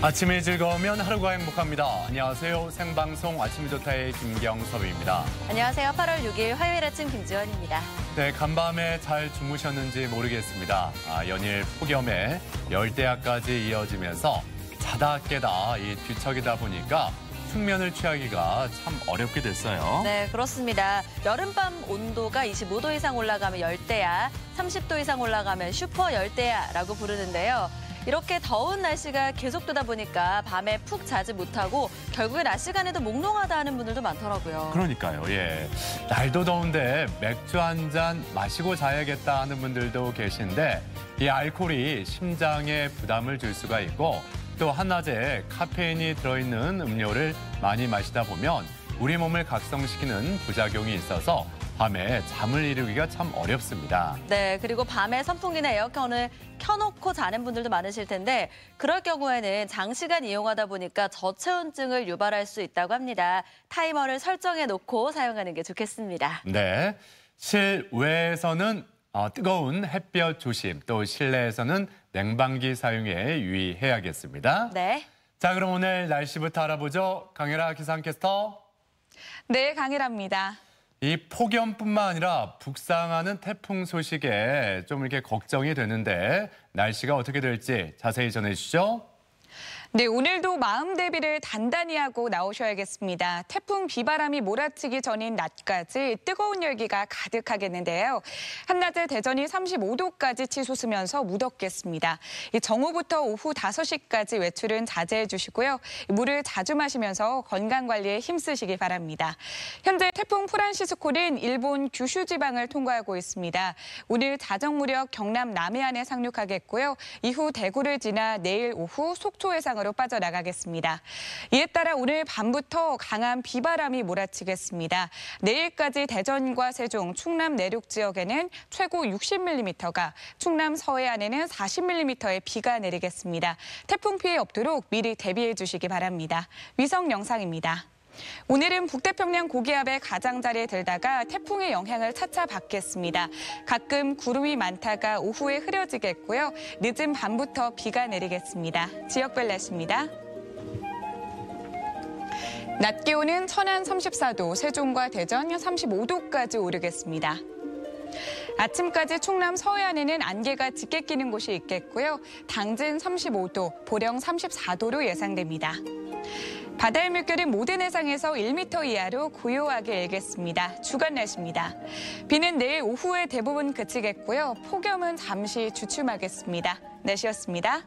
아침이 즐거우면 하루가 행복합니다. 안녕하세요. 생방송 아침이 좋다의 김경섭입니다. 안녕하세요. 8월 6일 화요일 아침 김지원입니다. 네, 간밤에 잘 주무셨는지 모르겠습니다. 연일 폭염에 열대야까지 이어지면서 자다 깨다 뒤척이다 보니까 숙면을 취하기가 참 어렵게 됐어요. 네, 그렇습니다. 여름밤 온도가 25도 이상 올라가면 열대야, 30도 이상 올라가면 슈퍼 열대야라고 부르는데요. 이렇게 더운 날씨가 계속되다 보니까 밤에 푹 자지 못하고 결국에 낮 시간에도 몽롱하다 하는 분들도 많더라고요. 그러니까요. 예. 날도 더운데 맥주 한 잔 마시고 자야겠다 하는 분들도 계신데 이 알코올이 심장에 부담을 줄 수가 있고 또 한낮에 카페인이 들어있는 음료를 많이 마시다 보면 우리 몸을 각성시키는 부작용이 있어서 밤에 잠을 이루기가 참 어렵습니다. 네, 그리고 밤에 선풍기나 에어컨을 켜놓고 자는 분들도 많으실 텐데 그럴 경우에는 장시간 이용하다 보니까 저체온증을 유발할 수 있다고 합니다. 타이머를 설정해 놓고 사용하는 게 좋겠습니다. 네, 실외에서는 뜨거운 햇볕 조심, 또 실내에서는 냉방기 사용에 유의해야겠습니다. 네. 자, 그럼 오늘 날씨부터 알아보죠. 강혜라 기상캐스터. 네, 강혜라입니다. 이 폭염뿐만 아니라 북상하는 태풍 소식에 좀 이렇게 걱정이 되는데 날씨가 어떻게 될지 자세히 전해주시죠. 네, 오늘도 마음 대비를 단단히 하고 나오셔야겠습니다. 태풍 비바람이 몰아치기 전인 낮까지 뜨거운 열기가 가득하겠는데요. 한낮에 대전이 35도까지 치솟으면서 무덥겠습니다. 정오부터 오후 5시까지 외출은 자제해 주시고요. 물을 자주 마시면서 건강관리에 힘쓰시기 바랍니다. 현재 태풍 프란시스코는 일본 규슈 지방을 통과하고 있습니다. 오늘 자정 무렵 경남 남해안에 상륙하겠고요. 이후 대구를 지나 내일 오후 속초 해상으로 빠져나가겠습니다. 이에 따라 오늘 밤부터 강한 비바람이 몰아치겠습니다. 내일까지 대전과 세종, 충남 내륙 지역에는 최고 60mm가, 충남 서해안에는 40mm의 비가 내리겠습니다. 태풍 피해 없도록 미리 대비해 주시기 바랍니다. 위성 영상입니다. 오늘은 북태평양 고기압의 가장자리에 들다가 태풍의 영향을 차차 받겠습니다. 가끔 구름이 많다가 오후에 흐려지겠고요. 늦은 밤부터 비가 내리겠습니다. 지역별 날씨입니다. 낮 기온은 천안 34도, 세종과 대전 35도까지 오르겠습니다. 아침까지 충남 서해안에는 안개가 짙게 끼는 곳이 있겠고요. 당진 35도, 보령 34도로 예상됩니다. 바다의 물결은 모든 해상에서 1m 이하로 고요하게 일겠습니다. 주간 날씨입니다. 비는 내일 오후에 대부분 그치겠고요. 폭염은 잠시 주춤하겠습니다. 날씨였습니다.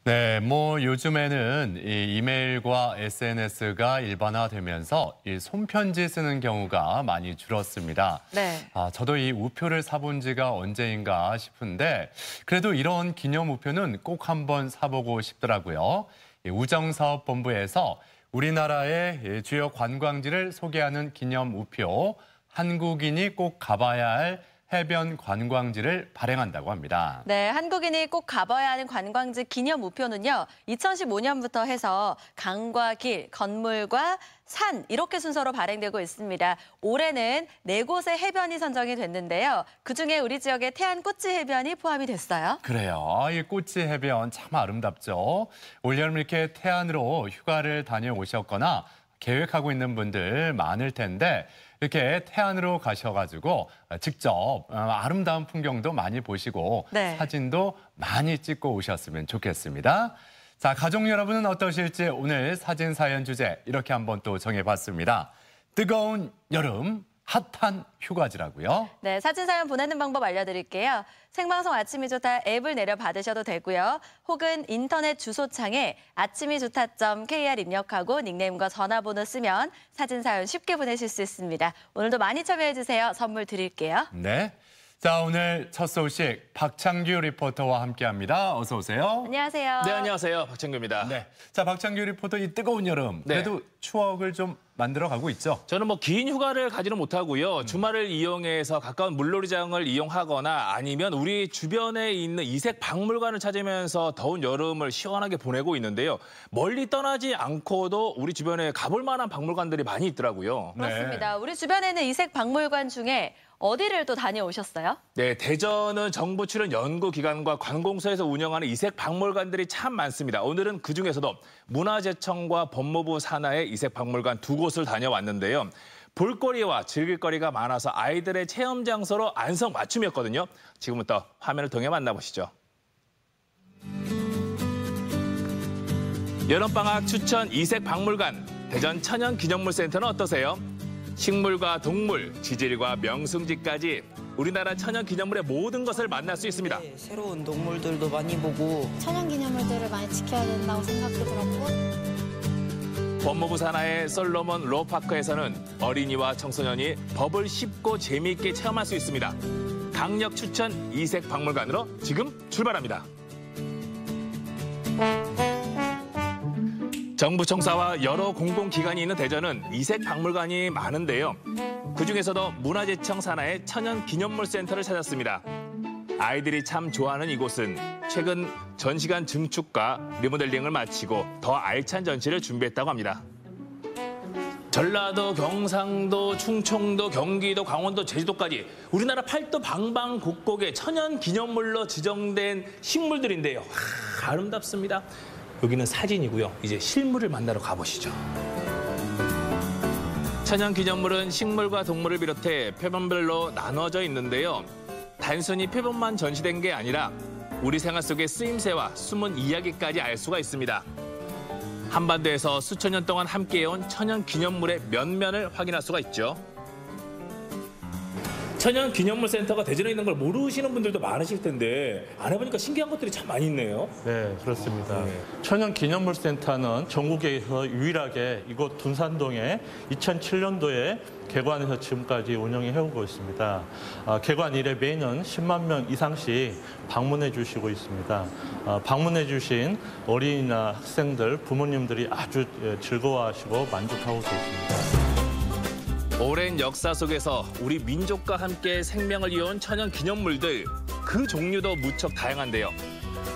네, 요즘에는 이 이메일과 SNS가 일반화되면서 이 손편지 쓰는 경우가 많이 줄었습니다. 네. 저도 이 우표를 사본 지가 언제인가 싶은데 그래도 이런 기념 우표는 꼭 한번 사보고 싶더라고요. 우정사업본부에서 우리나라의 주요 관광지를 소개하는 기념 우표, 한국인이 꼭 가봐야 할 해변 관광지를 발행한다고 합니다. 네, 한국인이 꼭 가봐야 하는 관광지 기념 우표는요. 2015년부터 해서 강과 길, 건물과 산 이렇게 순서로 발행되고 있습니다. 올해는 4곳의 해변이 선정이 됐는데요. 그중에 우리 지역의 태안꼬치 해변이 포함이 됐어요. 그래요. 이 꼬치 해변 참 아름답죠. 올여름 이렇게 태안으로 휴가를 다녀오셨거나 계획하고 있는 분들 많을 텐데 이렇게 태안으로 가셔가지고 직접 아름다운 풍경도 많이 보시고 네. 사진도 많이 찍고 오셨으면 좋겠습니다. 자, 가족 여러분은 어떠실지 오늘 사진 사연 주제 이렇게 한번 또 정해봤습니다. 뜨거운 여름, 핫한 휴가지라고요. 네, 사진 사연 보내는 방법 알려드릴게요. 생방송 아침이 좋다 앱을 내려 받으셔도 되고요. 혹은 인터넷 주소창에 아침이좋다.kr 입력하고 닉네임과 전화번호 쓰면 사진 사연 쉽게 보내실 수 있습니다. 오늘도 많이 참여해주세요. 선물 드릴게요. 네. 자, 오늘 첫 소식 박창규 리포터와 함께합니다. 어서 오세요. 안녕하세요. 네, 안녕하세요. 박창규입니다. 네. 자, 박창규 리포터 이 뜨거운 여름. 네. 그래도 추억을 좀 만들어가고 있죠. 저는 뭐 긴 휴가를 가지는 못하고요. 주말을 이용해서 가까운 물놀이장을 이용하거나 아니면 우리 주변에 있는 이색 박물관을 찾으면서 더운 여름을 시원하게 보내고 있는데요. 멀리 떠나지 않고도 우리 주변에 가볼 만한 박물관들이 많이 있더라고요. 그렇습니다. 우리 주변에는 이색 박물관 중에 어디를 또 다녀오셨어요? 네, 대전은 정부 출연 연구기관과 관공서에서 운영하는 이색 박물관들이 참 많습니다. 오늘은 그중에서도 문화재청과 법무부 산하의 이색 박물관 두 곳을 다녀왔는데요. 볼거리와 즐길거리가 많아서 아이들의 체험 장소로 안성맞춤이었거든요. 지금부터 화면을 통해 만나보시죠. 여름방학 추천 이색 박물관, 대전 천연기념물센터는 어떠세요? 식물과 동물, 지질과 명승지까지 우리나라 천연기념물의 모든 것을 만날 수 있습니다. 네, 새로운 동물들도 많이 보고 천연기념물들을 많이 지켜야 된다고 생각도 들었고 법무부 산하의 솔로몬 로파크에서는 어린이와 청소년이 법을 쉽고 재미있게 체험할 수 있습니다. 강력 추천 이색 박물관으로 지금 출발합니다. 정부 청사와 여러 공공기관이 있는 대전은 이색 박물관이 많은데요. 그중에서도 문화재청 산하의 천연기념물센터를 찾았습니다. 아이들이 참 좋아하는 이곳은 최근 전시관 증축과 리모델링을 마치고 더 알찬 전시를 준비했다고 합니다. 전라도, 경상도, 충청도, 경기도, 강원도, 제주도까지 우리나라 팔도 방방곡곡에 천연기념물로 지정된 식물들인데요. 아름답습니다. 여기는 사진이고요. 이제 실물을 만나러 가보시죠. 천연기념물은 식물과 동물을 비롯해 표본별로 나눠져 있는데요. 단순히 표본만 전시된 게 아니라 우리 생활 속의 쓰임새와 숨은 이야기까지 알 수가 있습니다. 한반도에서 수천 년 동안 함께해온 천연기념물의 면면을 확인할 수가 있죠. 천연기념물센터가 대전에 있는 걸 모르시는 분들도 많으실 텐데 안 해보니까 신기한 것들이 참 많이 있네요. 네, 그렇습니다. 천연기념물센터는 전국에서 유일하게 이곳 둔산동에 2007년도에 개관해서 지금까지 운영해 오고 있습니다. 개관 이래 매년 10만 명 이상씩 방문해 주시고 있습니다. 방문해 주신 어린이나 학생들, 부모님들이 아주 즐거워하시고 만족하고 계십니다. 오랜 역사 속에서 우리 민족과 함께 생명을 이어온 천연기념물들, 그 종류도 무척 다양한데요.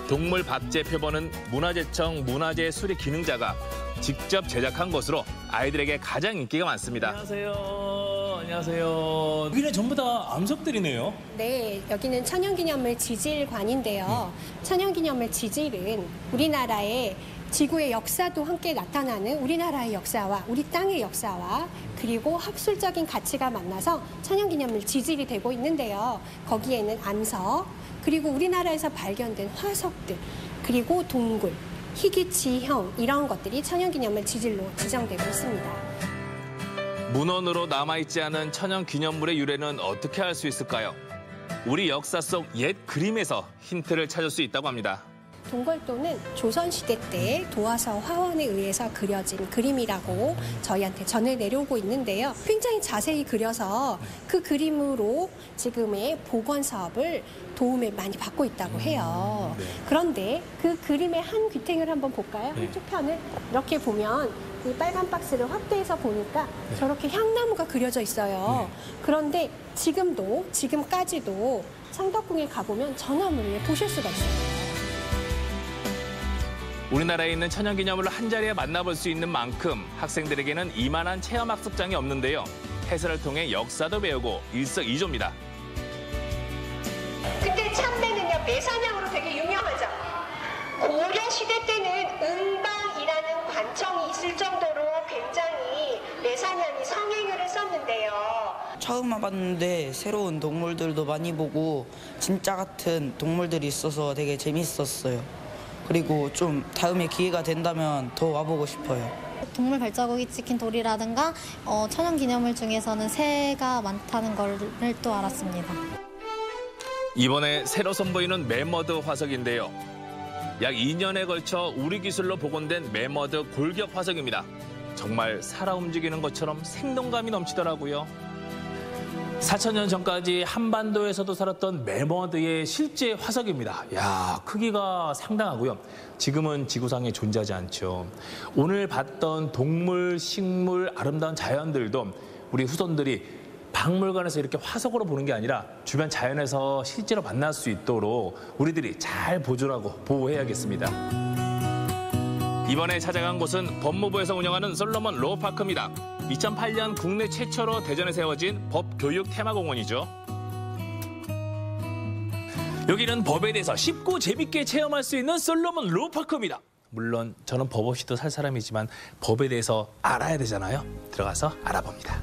동물 박제 표본은 문화재청 문화재 수리 기능자가 직접 제작한 것으로 아이들에게 가장 인기가 많습니다. 안녕하세요. 안녕하세요. 여기는 전부 다 암석들이네요. 네, 여기는 천연기념물 지질관인데요. 천연기념물 지질은 우리나라의 지구의 역사도 함께 나타나는 우리나라의 역사와 우리 땅의 역사와 그리고 학술적인 가치가 만나서 천연기념물 지질이 되고 있는데요. 거기에는 암석, 그리고 우리나라에서 발견된 화석들, 그리고 동굴, 희귀지형 이런 것들이 천연기념물 지질로 지정되고 있습니다. 문헌으로 남아있지 않은 천연기념물의 유래는 어떻게 알 수 있을까요? 우리 역사 속 옛 그림에서 힌트를 찾을 수 있다고 합니다. 동걸도는 조선시대 때 도화서 화원에 의해서 그려진 그림이라고 저희한테 전해 내려오고 있는데요. 굉장히 자세히 그려서 그 그림으로 지금의 복원 사업을 도움을 많이 받고 있다고 해요. 그런데 그 그림의 한 귀퉁이를 한번 볼까요? 한쪽 편을 이렇게 보면 이 빨간 박스를 확대해서 보니까 저렇게 향나무가 그려져 있어요. 그런데 지금까지도 창덕궁에 가보면 저 나무를 보실 수가 있어요. 우리나라에 있는 천연기념물을 한자리에 만나볼 수 있는 만큼 학생들에게는 이만한 체험학습장이 없는데요. 해설을 통해 역사도 배우고 일석이조입니다. 그때 참배는요, 매사냥으로 되게 유명하죠. 고려시대 때는 은방이라는 관청이 있을 정도로 굉장히 매사냥이 성행을 했었는데요. 처음 와봤는데 새로운 동물들도 많이 보고 진짜 같은 동물들이 있어서 되게 재밌었어요. 그리고 좀 다음에 기회가 된다면 더 와보고 싶어요. 동물 발자국이 찍힌 돌이라든가 천연기념물 중에서는 새가 많다는 걸 또 알았습니다. 이번에 새로 선보이는 매머드 화석인데요. 약 2년에 걸쳐 우리 기술로 복원된 매머드 골격 화석입니다. 정말 살아 움직이는 것처럼 생동감이 넘치더라고요. 4,000년 전까지 한반도에서도 살았던 매머드의 실제 화석입니다. 야, 크기가 상당하고요. 지금은 지구상에 존재하지 않죠. 오늘 봤던 동물, 식물, 아름다운 자연들도 우리 후손들이 박물관에서 이렇게 화석으로 보는 게 아니라 주변 자연에서 실제로 만날 수 있도록 우리들이 잘 보존하고 보호해야겠습니다. 이번에 찾아간 곳은 법무부에서 운영하는 솔로몬 로우파크입니다. 2008년 국내 최초로 대전에 세워진 법교육 테마공원이죠. 여기는 법에 대해서 쉽고 재밌게 체험할 수 있는 솔로몬 로우파크입니다. 물론 저는 법 없이도 살 사람이지만 법에 대해서 알아야 되잖아요. 들어가서 알아봅니다.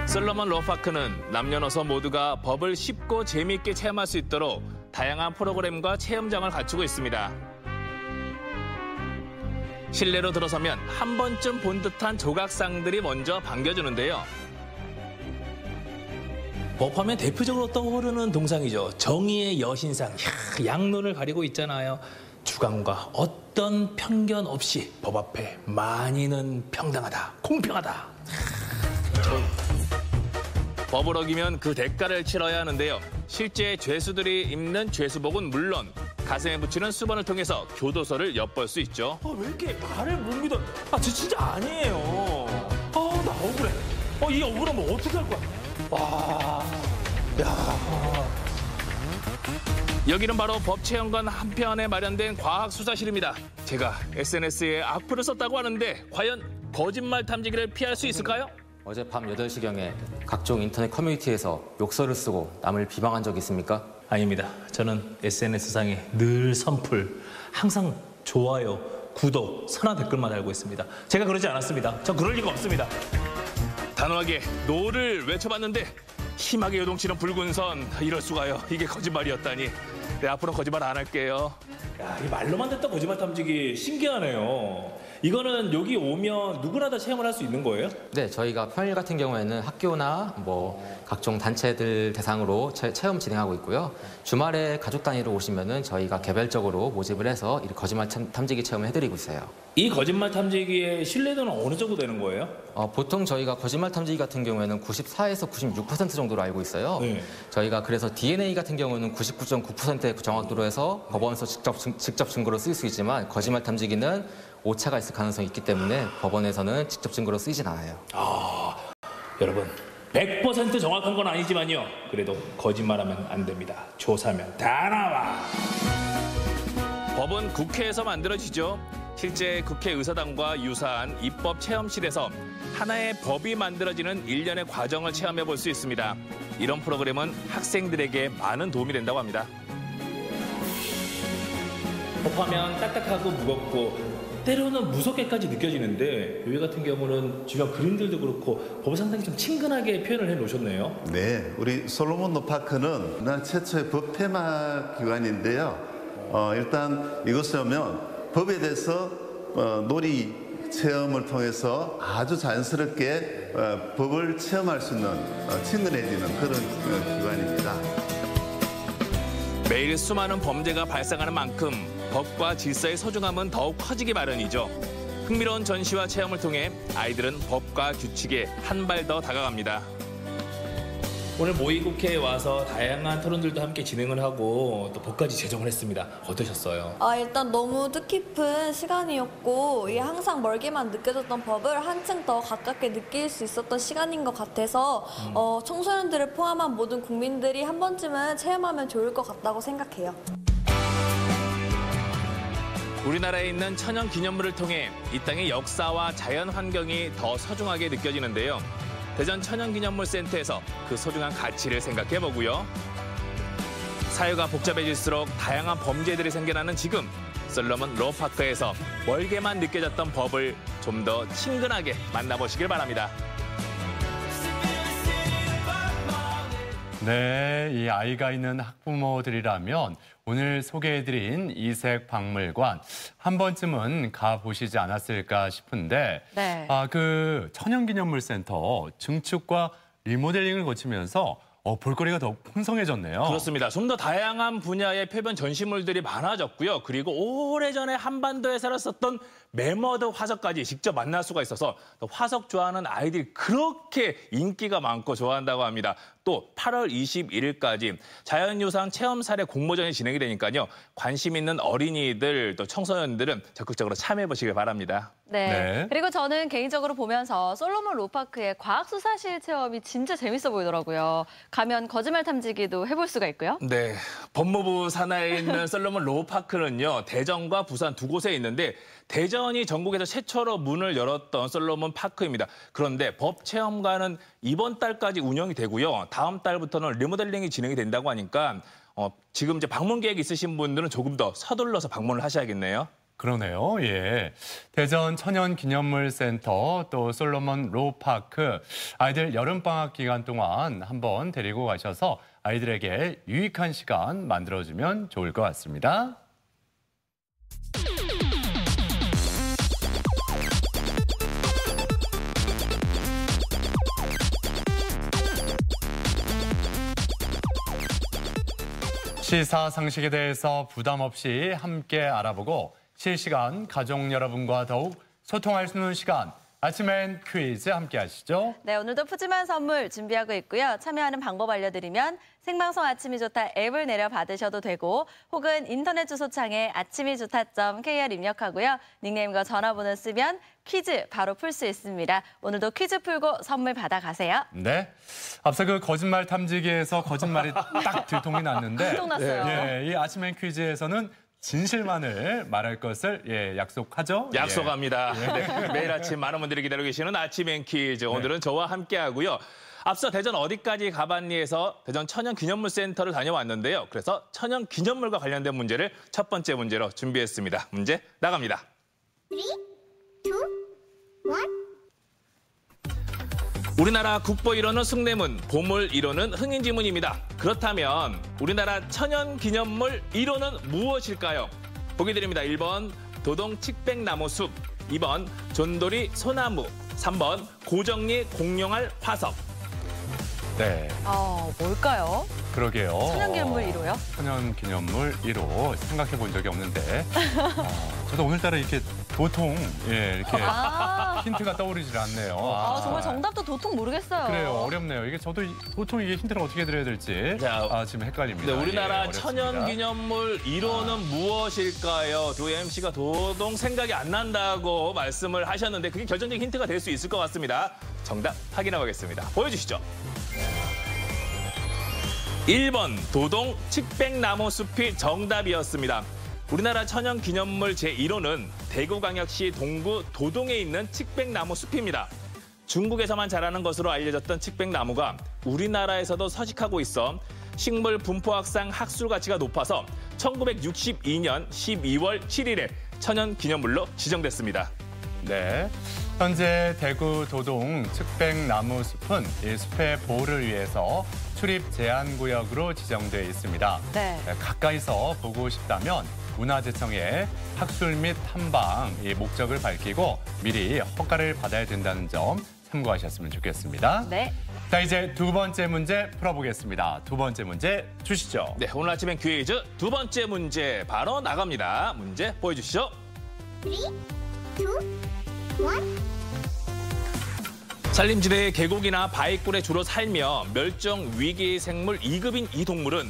솔로몬 로우파크는 남녀노소 모두가 법을 쉽고 재미있게 체험할 수 있도록 다양한 프로그램과 체험장을 갖추고 있습니다. 실내로 들어서면 한 번쯤 본 듯한 조각상들이 먼저 반겨주는데요. 법하면 대표적으로 떠오르는 동상이죠. 정의의 여신상. 이야, 양눈을 가리고 있잖아요. 주관과 어떤 편견 없이 법 앞에 만인은 평등하다, 공평하다. 법을 어기면 그 대가를 치러야 하는데요. 실제 죄수들이 입는 죄수복은 물론 가슴에 붙이는 수건을 통해서 교도소를 엿볼 수 있죠. 왜 이렇게 말을 못 믿어? 저 진짜 아니에요. 나 억울해. 이 억울하면 어떻게 할 거야? 여기는 바로 법체험관 한편에 마련된 과학수사실입니다. 제가 SNS에 악플을 썼다고 하는데 과연 거짓말 탐지기를 피할 수 있을까요? 어젯밤 8시경에 각종 인터넷 커뮤니티에서 욕설을 쓰고 남을 비방한 적 있습니까? 아닙니다. 저는 SNS상에 늘 선풀, 항상 좋아요, 구독, 선한 댓글만 달고 있습니다. 제가 그러지 않았습니다. 저 그럴 리가 없습니다. 단호하게 노를 외쳐봤는데 심하게 요동치는 붉은 선. 이럴 수가요. 이게 거짓말이었다니. 네, 앞으로 거짓말 안 할게요. 야, 이 말로만 듣던 거짓말 탐지기 신기하네요. 이거는 여기 오면 누구나 다 체험을 할 수 있는 거예요? 네, 저희가 평일 같은 경우에는 학교나 각종 단체들 대상으로 체험 진행하고 있고요. 주말에 가족 단위로 오시면은 저희가 개별적으로 모집을 해서 이렇게 거짓말 탐지기 체험을 해드리고 있어요. 이 거짓말 탐지기의 신뢰도는 어느 정도 되는 거예요? 보통 저희가 거짓말 탐지기 같은 경우에는 94에서 96% 정도로 알고 있어요. 네. 저희가 그래서 DNA 같은 경우는 99.9%의 정확도로 해서 법원에서 직접 증거로 쓰일 수 있지만 거짓말 탐지기는 오차가 있을 가능성이 있기 때문에 법원에서는 직접 증거로 쓰이진 않아요. 여러분 100% 정확한 건 아니지만요. 그래도 거짓말하면 안 됩니다. 조사하면 다 나와. 법은 국회에서 만들어지죠. 실제 국회의사당과 유사한 입법 체험실에서 하나의 법이 만들어지는 일련의 과정을 체험해 볼 수 있습니다. 이런 프로그램은 학생들에게 많은 도움이 된다고 합니다. 법하면 딱딱하고 무겁고 때로는 무섭게까지 느껴지는데 여기 같은 경우는 주변 그림들도 그렇고 법을 상당히 좀 친근하게 표현을 해놓으셨네요. 네, 우리 솔로몬 로우파크는 우리나라 최초의 법 테마 기관인데요. 일단 이곳에 오면 법에 대해서 놀이 체험을 통해서 아주 자연스럽게 법을 체험할 수 있는 친근해지는 그런 기관입니다. 매일 수많은 범죄가 발생하는 만큼 법과 질서의 소중함은 더욱 커지기 마련이죠. 흥미로운 전시와 체험을 통해 아이들은 법과 규칙에 한 발 더 다가갑니다. 오늘 모의국회에 와서 다양한 토론들도 함께 진행을 하고 또 법까지 제정을 했습니다. 어떠셨어요? 일단 너무 뜻깊은 시간이었고 항상 멀게만 느껴졌던 법을 한층 더 가깝게 느낄 수 있었던 시간인 것 같아서 청소년들을 포함한 모든 국민들이 한 번쯤은 체험하면 좋을 것 같다고 생각해요. 우리나라에 있는 천연 기념물을 통해 이 땅의 역사와 자연 환경이 더 소중하게 느껴지는데요. 대전 천연기념물센터에서 그 소중한 가치를 생각해보고요. 사회가 복잡해질수록 다양한 범죄들이 생겨나는 지금 솔로몬 로우파크에서 멀게만 느껴졌던 법을 좀 더 친근하게 만나보시길 바랍니다. 네, 이 아이가 있는 학부모들이라면 오늘 소개해드린 이색 박물관 한 번쯤은 가보시지 않았을까 싶은데 네. 그 천연기념물센터 증축과 리모델링을 거치면서 볼거리가 더욱 풍성해졌네요. 그렇습니다. 좀 더 다양한 분야의 표변 전시물들이 많아졌고요. 그리고 오래전에 한반도에 살았었던 매머드 화석까지 직접 만날 수가 있어서 화석 좋아하는 아이들이 그렇게 인기가 많고 좋아한다고 합니다. 또 8월 21일까지 자연유산 체험 사례 공모전이 진행이 되니까요. 관심 있는 어린이들 또 청소년들은 적극적으로 참여해 보시길 바랍니다. 네. 그리고 저는 개인적으로 보면서 솔로몬 로파크의 과학수사실 체험이 진짜 재밌어 보이더라고요. 가면 거짓말 탐지기도 해볼 수가 있고요. 네, 법무부 산하에 있는 솔로몬 로파크는요. 대전과 부산 두 곳에 있는데 대전이 전국에서 최초로 문을 열었던 솔로몬 파크입니다. 그런데 법체험관은 이번 달까지 운영이 되고요. 다음 달부터는 리모델링이 진행이 된다고 하니까 지금 이제 방문 계획 있으신 분들은 조금 더 서둘러서 방문을 하셔야겠네요. 그러네요. 예. 대전 천연기념물센터 또 솔로몬 로파크 아이들 여름방학 기간 동안 한번 데리고 가셔서 아이들에게 유익한 시간 만들어주면 좋을 것 같습니다. 시사상식에 대해서 부담 없이 함께 알아보고 실시간 가족 여러분과 더욱 소통할 수 있는 시간, 아침엔 퀴즈 함께 하시죠. 네, 오늘도 푸짐한 선물 준비하고 있고요. 참여하는 방법 알려드리면 생방송 아침이 좋다 앱을 내려 받으셔도 되고 혹은 인터넷 주소창에 아침이좋다.kr 입력하고요. 닉네임과 전화번호 쓰면 퀴즈 바로 풀 수 있습니다. 오늘도 퀴즈 풀고 선물 받아가세요. 네, 앞서 그 거짓말 탐지기에서 거짓말이 딱 들통이 났는데 들통났어요. 예, 이 아침엔 퀴즈에서는 진실만을 말할 것을 약속하죠? 약속합니다. 네, 매일 아침 많은 분들이 기다리고 계시는 아침엔 퀴즈. 오늘은 저와 함께 하고요. 앞서 대전 어디까지 가봤니에서 대전 천연기념물센터를 다녀왔는데요. 그래서 천연기념물과 관련된 문제를 첫 번째 문제로 준비했습니다. 문제 나갑니다. 3, 2, 1. 우리나라 국보 1호는 숭례문, 보물 1호는 흥인지문입니다. 그렇다면 우리나라 천연기념물 1호는 무엇일까요? 보기 드립니다. 1번 도동 칡백나무숲, 2번 존돌이 소나무, 3번 고정리 공룡알 화석. 네. 뭘까요? 그러게요. 천연기념물 1호요? 천연기념물 1호 생각해 본 적이 없는데 저도 오늘따라 이렇게 도통 이렇게 힌트가 떠오르질 않네요. 정말 정답도 도통 모르겠어요. 그래요. 어렵네요. 이게 저도 도통 이게 힌트를 어떻게 드려야 될지 지금 헷갈립니다. 네, 우리나라 예, 천연기념물 1호는 무엇일까요? 두 MC가 도통 생각이 안 난다고 말씀을 하셨는데 그게 결정적인 힌트가 될 수 있을 것 같습니다. 정답 확인해 보겠습니다. 보여주시죠. 1번 도동 칡백나무 숲이 정답이었습니다. 우리나라 천연기념물 제1호는 대구광역시 동구 도동에 있는 칡백나무 숲입니다. 중국에서만 자라는 것으로 알려졌던 칡백나무가 우리나라에서도 서식하고 있어 식물 분포학상 학술 가치가 높아서 1962년 12월 7일에 천연기념물로 지정됐습니다. 네, 현재 대구 도동 칡백나무 숲은 이 숲의 보호를 위해서 출입 제한 구역으로 지정되어 있습니다. 네. 가까이서 보고 싶다면 문화재청에 학술 및 탐방 목적을 밝히고 미리 허가를 받아야 된다는 점 참고하셨으면 좋겠습니다. 네. 자, 이제 두 번째 문제 풀어보겠습니다. 두 번째 문제 주시죠. 네, 오늘 아침엔 퀴즈 두 번째 문제 바로 나갑니다. 문제 보여주시죠. 3, 2, 1. 산림지대의 계곡이나 바위굴에 주로 살며 멸종 위기 생물 2급인 이 동물은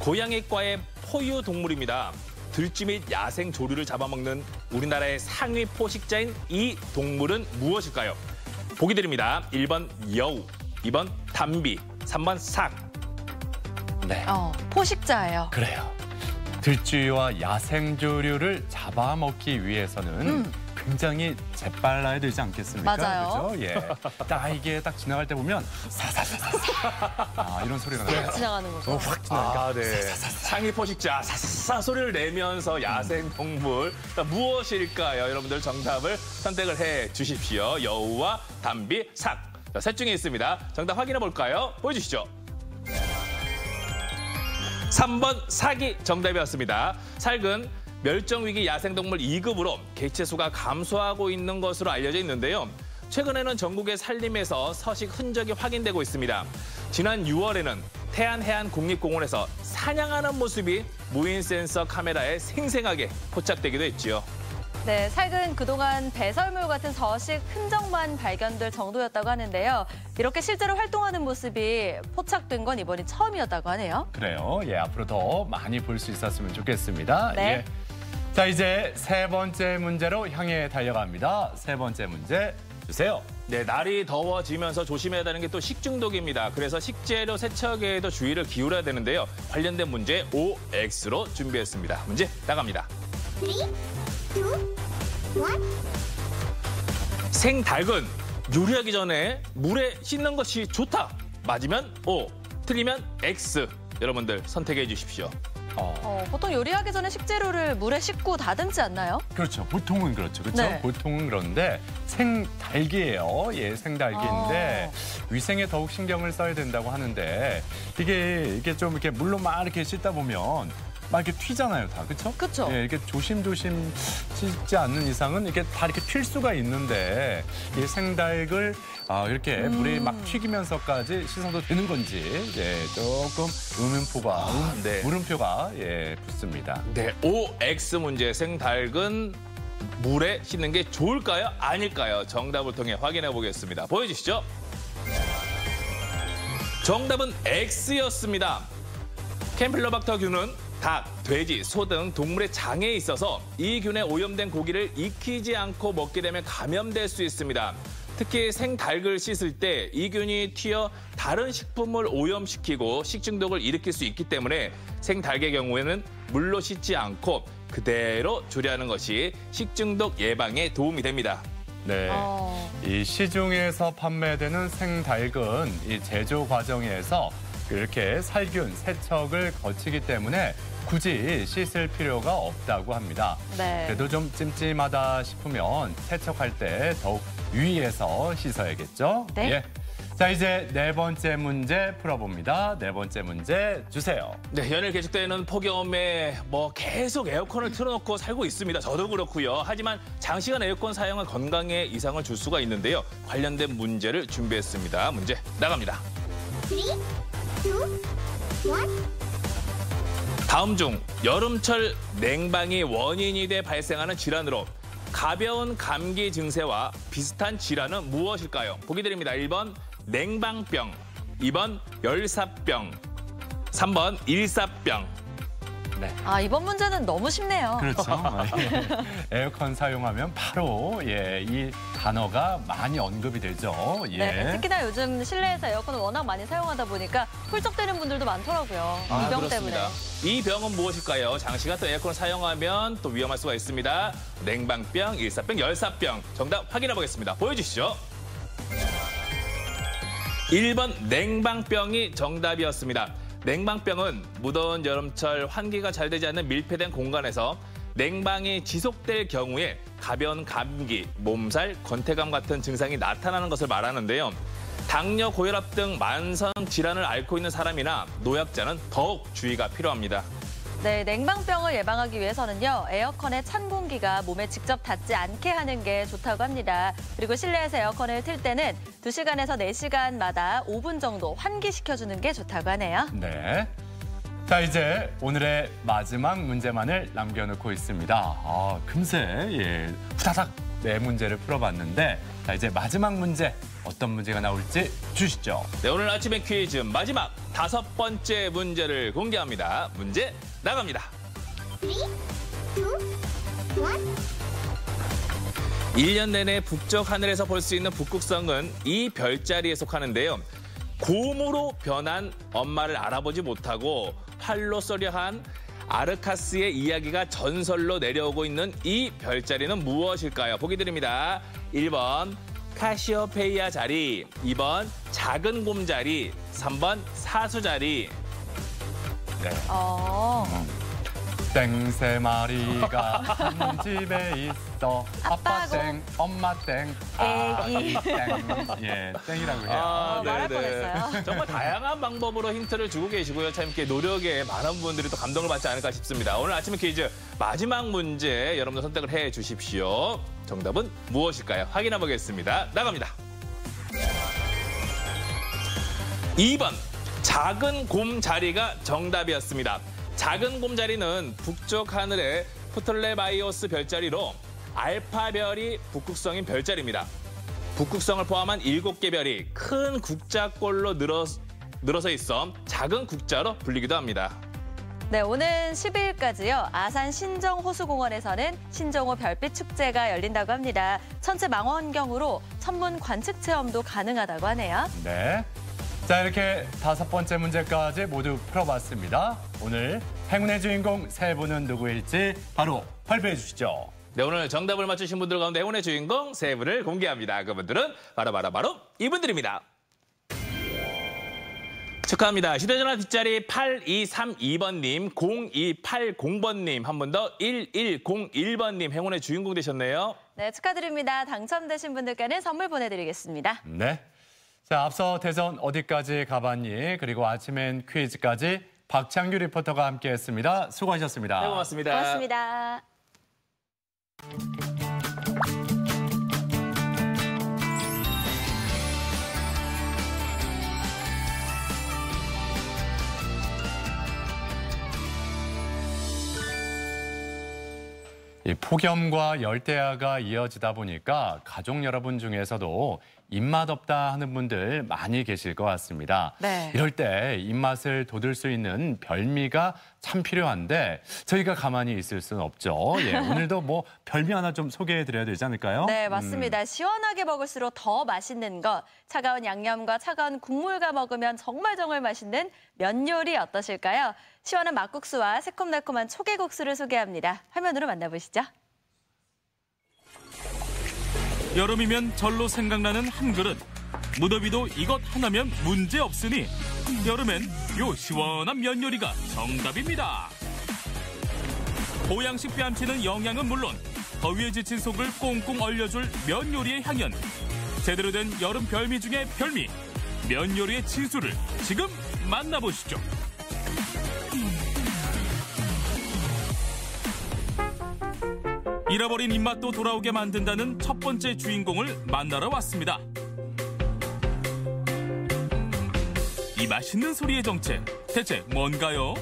고양이과의 포유 동물입니다. 들쥐 및 야생 조류를 잡아먹는 우리나라의 상위 포식자인 이 동물은 무엇일까요? 보기 드립니다. 1번 여우, 2번 담비, 3번 삭. 네. 포식자예요. 그래요. 들쥐와 야생조류를 잡아먹기 위해서는 굉장히 재빨라야 되지 않겠습니까? 맞아요. 그렇죠? 예. 이게 딱 지나갈 때 보면 사사사사 이런 소리가 나요. 지나가는 거죠. 확 지나니까. 네. 상위 포식자 사사사 소리를 내면서 야생 동물 무엇일까요? 여러분들 정답을 선택을 해 주십시오. 여우와 담비, 삭. 셋 중에 있습니다. 정답 확인해 볼까요? 보여주시죠. 3번 삭이 정답이었습니다. 삭은 멸종위기 야생동물 2급으로 개체수가 감소하고 있는 것으로 알려져 있는데요. 최근에는 전국의 산림에서 서식 흔적이 확인되고 있습니다. 지난 6월에는 태안해안국립공원에서 사냥하는 모습이 무인 센서 카메라에 생생하게 포착되기도 했지요. 네, 최근 그동안 배설물 같은 서식 흔적만 발견될 정도였다고 하는데요. 이렇게 실제로 활동하는 모습이 포착된 건 이번이 처음이었다고 하네요. 그래요. 예, 앞으로 더 많이 볼 수 있었으면 좋겠습니다. 네. 예. 자, 이제 세 번째 문제로 향해 달려갑니다. 세 번째 문제 주세요. 네, 날이 더워지면서 조심해야 되는 게 또 식중독입니다. 그래서 식재료 세척에도 주의를 기울여야 되는데요. 관련된 문제 OX로 준비했습니다. 문제 나갑니다. 3, 2, 1. 생닭은 요리하기 전에 물에 씻는 것이 좋다. 맞으면 O, 틀리면 X. 여러분들 선택해 주십시오. 보통 요리하기 전에 식재료를 물에 씻고 다듬지 않나요? 그렇죠. 보통은 그렇죠. 그렇죠? 네. 보통은 그런데 생닭이에요. 예, 생닭인데 위생에 더욱 신경을 써야 된다고 하는데 이게 좀 이렇게 물로 막 이렇게 씻다 보면 막 이렇게 튀잖아요, 다. 그렇죠? 그렇죠. 예, 이렇게 조심조심 씻지 않는 이상은 이게 다 이렇게 튈 수가 있는데 이 생닭을 이렇게 물에 막 튀기면서까지 씻어도 되는 건지 조금 물음표가 붙습니다. 네, OX 문제 생닭은 물에 씻는 게 좋을까요? 아닐까요? 정답을 통해 확인해 보겠습니다. 보여주시죠. 정답은 X였습니다. 캠필로박터균은 닭, 돼지, 소 등 동물의 장에 있어서 이 균에 오염된 고기를 익히지 않고 먹게 되면 감염될 수 있습니다. 특히 생닭을 씻을 때 이 균이 튀어 다른 식품을 오염시키고 식중독을 일으킬 수 있기 때문에 생닭의 경우에는 물로 씻지 않고 그대로 조리하는 것이 식중독 예방에 도움이 됩니다. 네, 이 시중에서 판매되는 생닭은 이 제조 과정에서 이렇게 살균, 세척을 거치기 때문에 굳이 씻을 필요가 없다고 합니다. 네. 그래도 좀 찜찜하다 싶으면 세척할 때 더욱 유의해서 씻어야겠죠? 네. 예. 자, 이제 네 번째 문제 풀어봅니다. 네 번째 문제 주세요. 네, 연일 계속되는 폭염에 계속 에어컨을 틀어놓고 살고 있습니다. 저도 그렇고요. 하지만 장시간 에어컨 사용은 건강에 이상을 줄 수가 있는데요. 관련된 문제를 준비했습니다. 문제 나갑니다. 3, 2, 1. 다음 중 여름철 냉방이 원인이 돼 발생하는 질환으로 가벼운 감기 증세와 비슷한 질환은 무엇일까요? 보기 드립니다. 1번 냉방병, 2번 열사병, 3번 일사병. 네. 이번 문제는 너무 쉽네요. 그렇죠. 에어컨 사용하면 바로 이 단어가 많이 언급이 되죠. 예. 네, 특히나 요즘 실내에서 에어컨을 워낙 많이 사용하다 보니까 훌쩍대는 분들도 많더라고요. 이 병 때문에. 그렇습니다. 이 병은 무엇일까요? 장시간 또 에어컨을 사용하면 또 위험할 수가 있습니다. 냉방병, 일사병, 열사병. 정답 확인해 보겠습니다. 보여주시죠. 1번 냉방병이 정답이었습니다. 냉방병은 무더운 여름철 환기가 잘 되지 않는 밀폐된 공간에서 냉방이 지속될 경우에 가벼운 감기, 몸살, 권태감 같은 증상이 나타나는 것을 말하는데요. 당뇨, 고혈압 등 만성 질환을 앓고 있는 사람이나 노약자는 더욱 주의가 필요합니다. 네, 냉방병을 예방하기 위해서는요. 에어컨의 찬 공기가 몸에 직접 닿지 않게 하는 게 좋다고 합니다. 그리고 실내에서 에어컨을 틀 때는 2시간에서 4시간마다 5분 정도 환기시켜주는 게 좋다고 하네요. 네. 자, 이제 오늘의 마지막 문제만을 남겨놓고 있습니다. 금세 후다닥 네 문제를 풀어봤는데 자, 이제 마지막 문제 어떤 문제가 나올지 주시죠. 네, 오늘 아침의 퀴즈 마지막 5번째 문제를 공개합니다. 문제 나갑니다. 3, 2, 1. 1년 내내 북쪽 하늘에서 볼 수 있는 북극성은 이 별자리에 속하는데요. 곰으로 변한 엄마를 알아보지 못하고 활로 쏘려 한 아르카스의 이야기가 전설로 내려오고 있는 이 별자리는 무엇일까요? 보기 드립니다. 1번 카시오페이아 자리, 2번 작은 곰자리, 3번 사수자리. 네. 땡 세 마리가 한 집에 있어. 아빠 땡, 엄마 땡, 아기 땡. 예, 땡이라고 해요. 말할 뻔했어요. 정말 다양한 방법으로 힌트를 주고 계시고요. 참 이렇게 노력에 많은 분들이 또 감동을 받지 않을까 싶습니다. 오늘 아침 퀴즈 마지막 문제 여러분들 선택을 해 주십시오. 정답은 무엇일까요? 확인해 보겠습니다. 나갑니다. 2번 작은 곰자리가 정답이었습니다. 작은 곰자리는 북쪽 하늘의 프톨레마이오스 별자리로 알파별이 북극성인 별자리입니다. 북극성을 포함한 7개 별이 큰 국자꼴로 늘어서 있어 작은 국자로 불리기도 합니다. 네, 오는 10일까지요. 아산 신정호수공원에서는 신정호 별빛 축제가 열린다고 합니다. 천체 망원경으로 천문 관측 체험도 가능하다고 하네요. 네. 자, 이렇게 5번째 문제까지 모두 풀어봤습니다. 오늘 행운의 주인공 세 분은 누구일지 바로 발표해 주시죠. 네, 오늘 정답을 맞추신 분들 가운데 행운의 주인공 세 분을 공개합니다. 그분들은 바로 이분들입니다. 축하합니다. 휴대전화 뒷자리 8232번님, 0280번님, 한 분 더 1101번님 행운의 주인공 되셨네요. 네, 축하드립니다. 당첨되신 분들께는 선물 보내드리겠습니다. 네. 자, 앞서 대선 어디까지 가봤니? 그리고 아침엔 퀴즈까지 박창규 리포터가 함께했습니다. 수고하셨습니다. 네, 고맙습니다. 고맙습니다. 이 폭염과 열대야가 이어지다 보니까 가족 여러분 중에서도 입맛 없다 하는 분들 많이 계실 것 같습니다. 네. 이럴 때 입맛을 돋울 수 있는 별미가 참 필요한데 저희가 가만히 있을 수는 없죠. 예, 오늘도 뭐 별미 하나 좀 소개해드려야 되지 않을까요? 네, 맞습니다. 시원하게 먹을수록 더 맛있는 것. 차가운 양념과 차가운 국물과 먹으면 정말 맛있는 면 요리 어떠실까요? 시원한 막국수와 새콤달콤한 초계국수를 소개합니다. 화면으로 만나보시죠. 여름이면 절로 생각나는 한 그릇. 무더위도 이것 하나면 문제 없으니 여름엔 요 시원한 면 요리가 정답입니다. 보양식 뺨치는 영양은 물론 더위에 지친 속을 꽁꽁 얼려줄 면 요리의 향연. 제대로 된 여름 별미 중에 별미. 면 요리의 진수를 지금 만나보시죠. 잃어버린 입맛도 돌아오게 만든다는 첫 번째 주인공을 만나러 왔습니다. 이 맛있는 소리의 정체, 대체 뭔가요?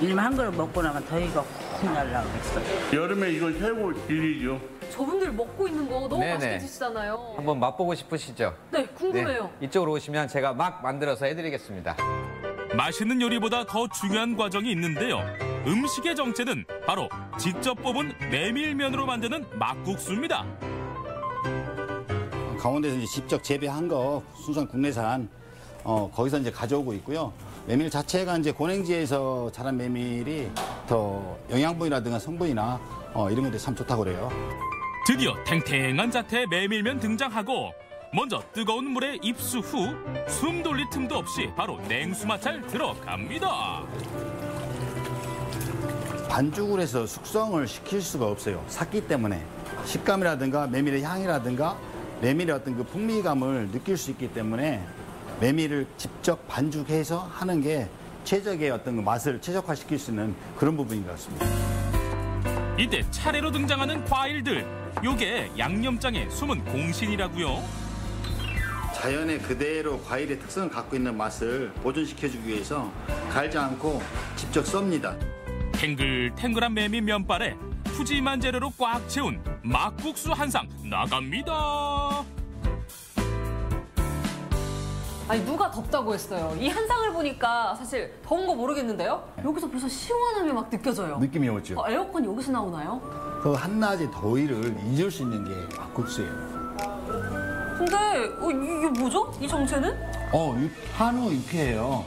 이놈 한 그릇 먹고 나면 더위가 확 날라고 했어요. 여름에 이걸 최고 길이죠. 저분들 먹고 있는 거 너무 네네. 맛있게 드시잖아요. 한번 맛보고 싶으시죠? 네, 궁금해요. 네, 이쪽으로 오시면 제가 막 만들어서 해드리겠습니다. 맛있는 요리보다 더 중요한 과정이 있는데요. 음식의 정체는 바로 직접 뽑은 메밀면으로 만드는 막국수입니다. 강원도에서 이제 직접 재배한 거 순수한 국내산 거기서 이제 가져오고 있고요. 메밀 자체가 이제 고냉지에서 자란 메밀이 더 영양분이라든가 성분이나 이런 것들이 참 좋다고 그래요. 드디어 탱탱한 자태의 메밀면 등장하고 먼저 뜨거운 물에 입수 후 숨 돌릴 틈도 없이 바로 냉수마찰 들어갑니다. 반죽을 해서 숙성을 시킬 수가 없어요. 삭기 때문에 식감이라든가 메밀의 향이라든가 메밀의 어떤 그 풍미감을 느낄 수 있기 때문에 메밀을 직접 반죽해서 하는 게 최적의 어떤 그 맛을 최적화시킬 수 있는 그런 부분인 것 같습니다. 이때 차례로 등장하는 과일들, 요게 양념장의 숨은 공신이라고요. 자연의 그대로 과일의 특성을 갖고 있는 맛을 보존시켜주기 위해서 갈지 않고 직접 썹니다. 탱글탱글한 메밀 면발에 푸짐한 재료로 꽉 채운 막국수 한 상 나갑니다. 아니 누가 덥다고 했어요. 이 한 상을 보니까 사실 더운 거 모르겠는데요. 여기서 벌써 시원함이 막 느껴져요. 느낌이 오죠. 에어컨 여기서 나오나요? 그 한낮의 더위를 잊을 수 있는 게 막국수예요. 근데 이게 뭐죠? 이 정체는? 한우 육회예요.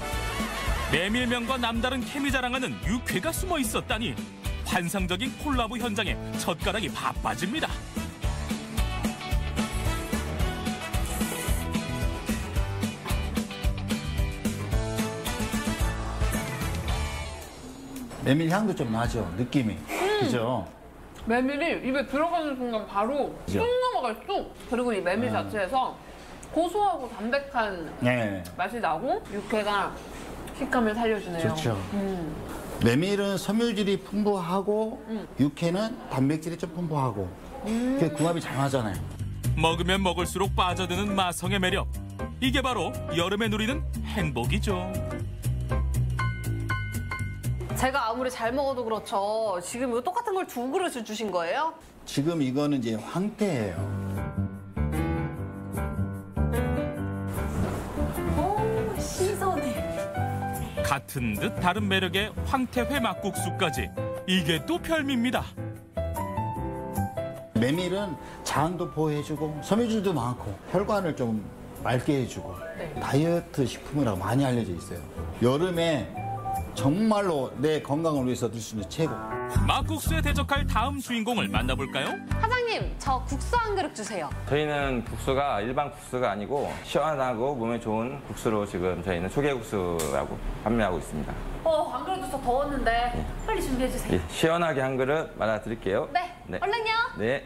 메밀면과 남다른 케미 자랑하는 육회가 숨어 있었다니 환상적인 콜라보 현장에 젓가락이 바빠집니다. 메밀 향도 좀 나죠, 느낌이. 그죠? 메밀이 입에 들어가는 순간 바로 쑥 넘어갈 쑥. 그리고 이 메밀 자체에서 고소하고 담백한 네. 맛이 나고 육회가 식감을 살려주네요. 좋죠. 메밀은 섬유질이 풍부하고 육회는 단백질이 좀 풍부하고 그 궁합이 잘 맞잖아요. 먹으면 먹을수록 빠져드는 마성의 매력. 이게 바로 여름에 누리는 행복이죠. 제가 아무리 잘 먹어도 그렇죠. 지금 이거 똑같은 걸 2그릇을 주신 거예요? 지금 이거는 이제 황태예요. 오, 신선해. 같은 듯 다른 매력의 황태회 막국수까지. 이게 또 별미입니다. 메밀은 장도 보호해주고 섬유질도 많고 혈관을 좀 맑게 해주고 다이어트 식품이라고 많이 알려져 있어요. 여름에 정말로 내 건강을 위해서 들 수 있는 최고. 막국수에 대적할 다음 주인공을 만나볼까요? 사장님, 저 국수 한 그릇 주세요. 저희는 국수가 일반 국수가 아니고 시원하고 몸에 좋은 국수로 지금 저희는 초계국수라고 판매하고 있습니다. 안 그래도 저 더웠는데 빨리 준비해 주세요. 예, 시원하게 한 그릇 말아드릴게요. 네, 얼른요. 네.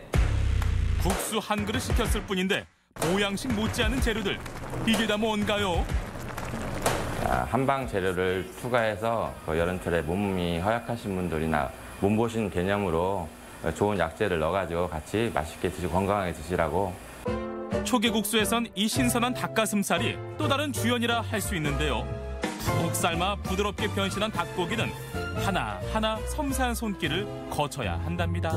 국수 한 그릇 시켰을 뿐인데 보양식 못지않은 재료들. 이게 다 뭔가요? 한방 재료를 추가해서 여름철에 몸이 허약하신 분들이나 몸보신 개념으로 좋은 약재를 넣어가지고 같이 맛있게 드시고 건강하게 드시라고. 초계국수에선 이 신선한 닭가슴살이 또 다른 주연이라 할 수 있는데요. 푹 삶아 부드럽게 변신한 닭고기는 하나하나 섬세한 손길을 거쳐야 한답니다.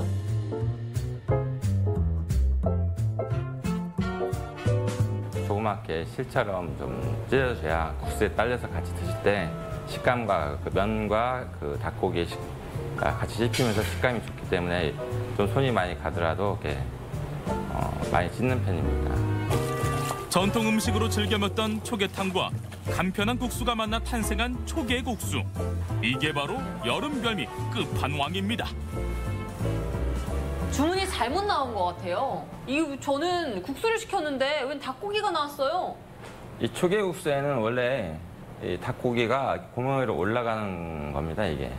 조그맣게 실처럼 좀 찢어져야 국수에 딸려서 같이 드실 때 식감과 그 면과 그 닭고기의 같이 씹히면서 식감이 좋기 때문에 좀 손이 많이 가더라도 이렇게 많이 찢는 편입니다. 전통 음식으로 즐겨 먹던 초계탕과 간편한 국수가 만나 탄생한 초계국수. 이게 바로 여름 별미 끝판왕입니다. 주문이 잘못 나온 것 같아요. 저는 국수를 시켰는데 웬 닭고기가 나왔어요? 이 초계국수에는 원래 이 닭고기가 고명 위로 올라가는 겁니다, 이게.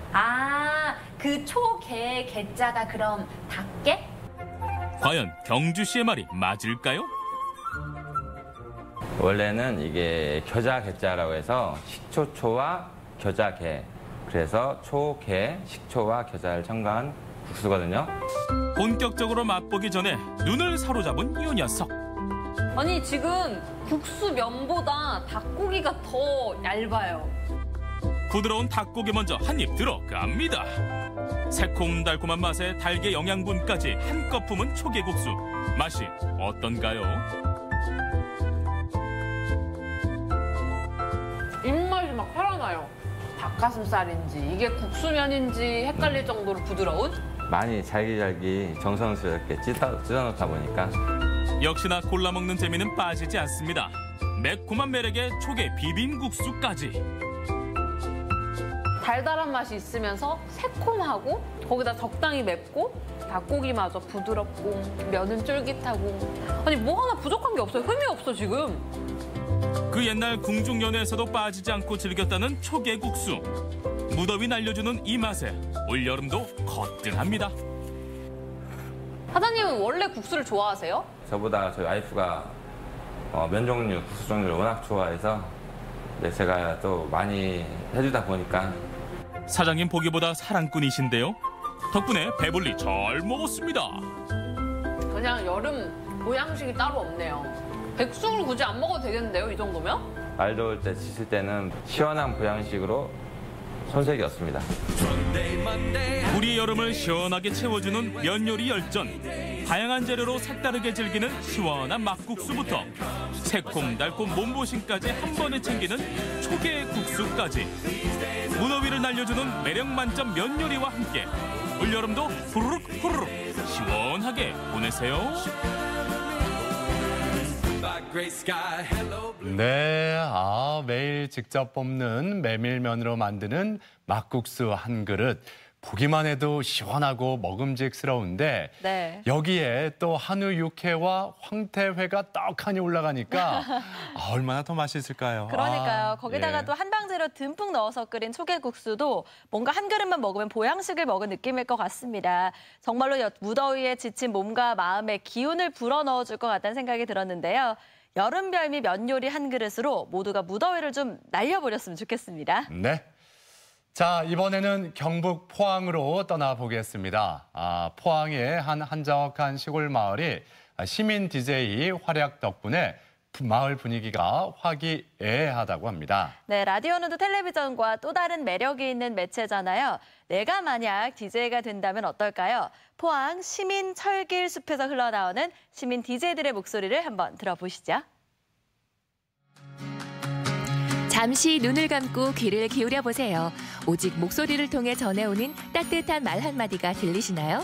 그 초계 개자가 그럼 닭게? 과연 경주시의 말이 맞을까요? 원래는 이게 겨자개자라고 해서 식초초와 겨자개. 그래서 초개, 식초와 겨자를 첨가한 국수거든요. 본격적으로 맛보기 전에 눈을 사로잡은 이 녀석. 아니 지금 국수 면보다 닭고기가 더 얇아요. 부드러운 닭고기 먼저 한 입 들어갑니다. 새콤달콤한 맛에 닭의 영양분까지 한껏 품은 초계국수. 맛이 어떤가요? 입맛이 막 살아나요. 닭가슴살인지 이게 국수면인지 헷갈릴 정도로 부드러운? 많이 잘기잘기 정성스럽게 찢어놓다 보니까 역시나 골라 먹는 재미는 빠지지 않습니다. 매콤한 매력의 초계 비빔국수까지. 달달한 맛이 있으면서 새콤하고 거기다 적당히 맵고 닭고기마저 부드럽고 면은 쫄깃하고 아니 뭐 하나 부족한 게 없어요. 흠이 없어 지금. 그 옛날 궁중연회에서도 빠지지 않고 즐겼다는 초계국수. 무더위 날려주는 이 맛에 올여름도 거뜬합니다. 사장님은 원래 국수를 좋아하세요? 저보다 저희 와이프가 면 종류, 국수 종류를 워낙 좋아해서 제가 또 많이 해주다 보니까. 사장님 보기보다 사랑꾼이신데요. 덕분에 배불리 잘 먹었습니다. 그냥 여름 보양식이 따로 없네요. 백숙을 굳이 안 먹어도 되겠는데요, 이 정도면? 날 더울 때 지칠 때는 시원한 보양식으로 손색이 없습니다. 우리의 여름을 시원하게 채워주는 면 요리 열전. 다양한 재료로 색다르게 즐기는 시원한 막국수부터 새콤달콤 몸보신까지 한 번에 챙기는 초계국수까지. 무더위를 날려주는 매력 만점 면 요리와 함께 올여름도 후루룩 후루룩 시원하게 보내세요. 네, 매일 직접 뽑는 메밀면으로 만드는 막국수 한 그릇. 보기만 해도 시원하고 먹음직스러운데 네. 여기에 또 한우 육회와 황태회가 떡하니 올라가니까 얼마나 더 맛있을까요? 그러니까요. 거기다가 예. 또 한방재료 듬뿍 넣어서 끓인 초계국수도 뭔가 한 그릇만 먹으면 보양식을 먹은 느낌일 것 같습니다. 정말로 무더위에 지친 몸과 마음에 기운을 불어넣어줄 것 같다는 생각이 들었는데요. 여름 별미 면 요리 한 그릇으로 모두가 무더위를 좀 날려버렸으면 좋겠습니다. 네. 자, 이번에는 경북 포항으로 떠나보겠습니다. 포항의 한 한적한 시골 마을이 시민 DJ 활약 덕분에 마을 분위기가 화기애애하다고 합니다. 네, 라디오는 또 텔레비전과 또 다른 매력이 있는 매체잖아요. 내가 만약 DJ가 된다면 어떨까요? 포항 시민 철길 숲에서 흘러나오는 시민 DJ들의 목소리를 한번 들어보시죠. 잠시 눈을 감고 귀를 기울여 보세요. 오직 목소리를 통해 전해오는 따뜻한 말 한마디가 들리시나요?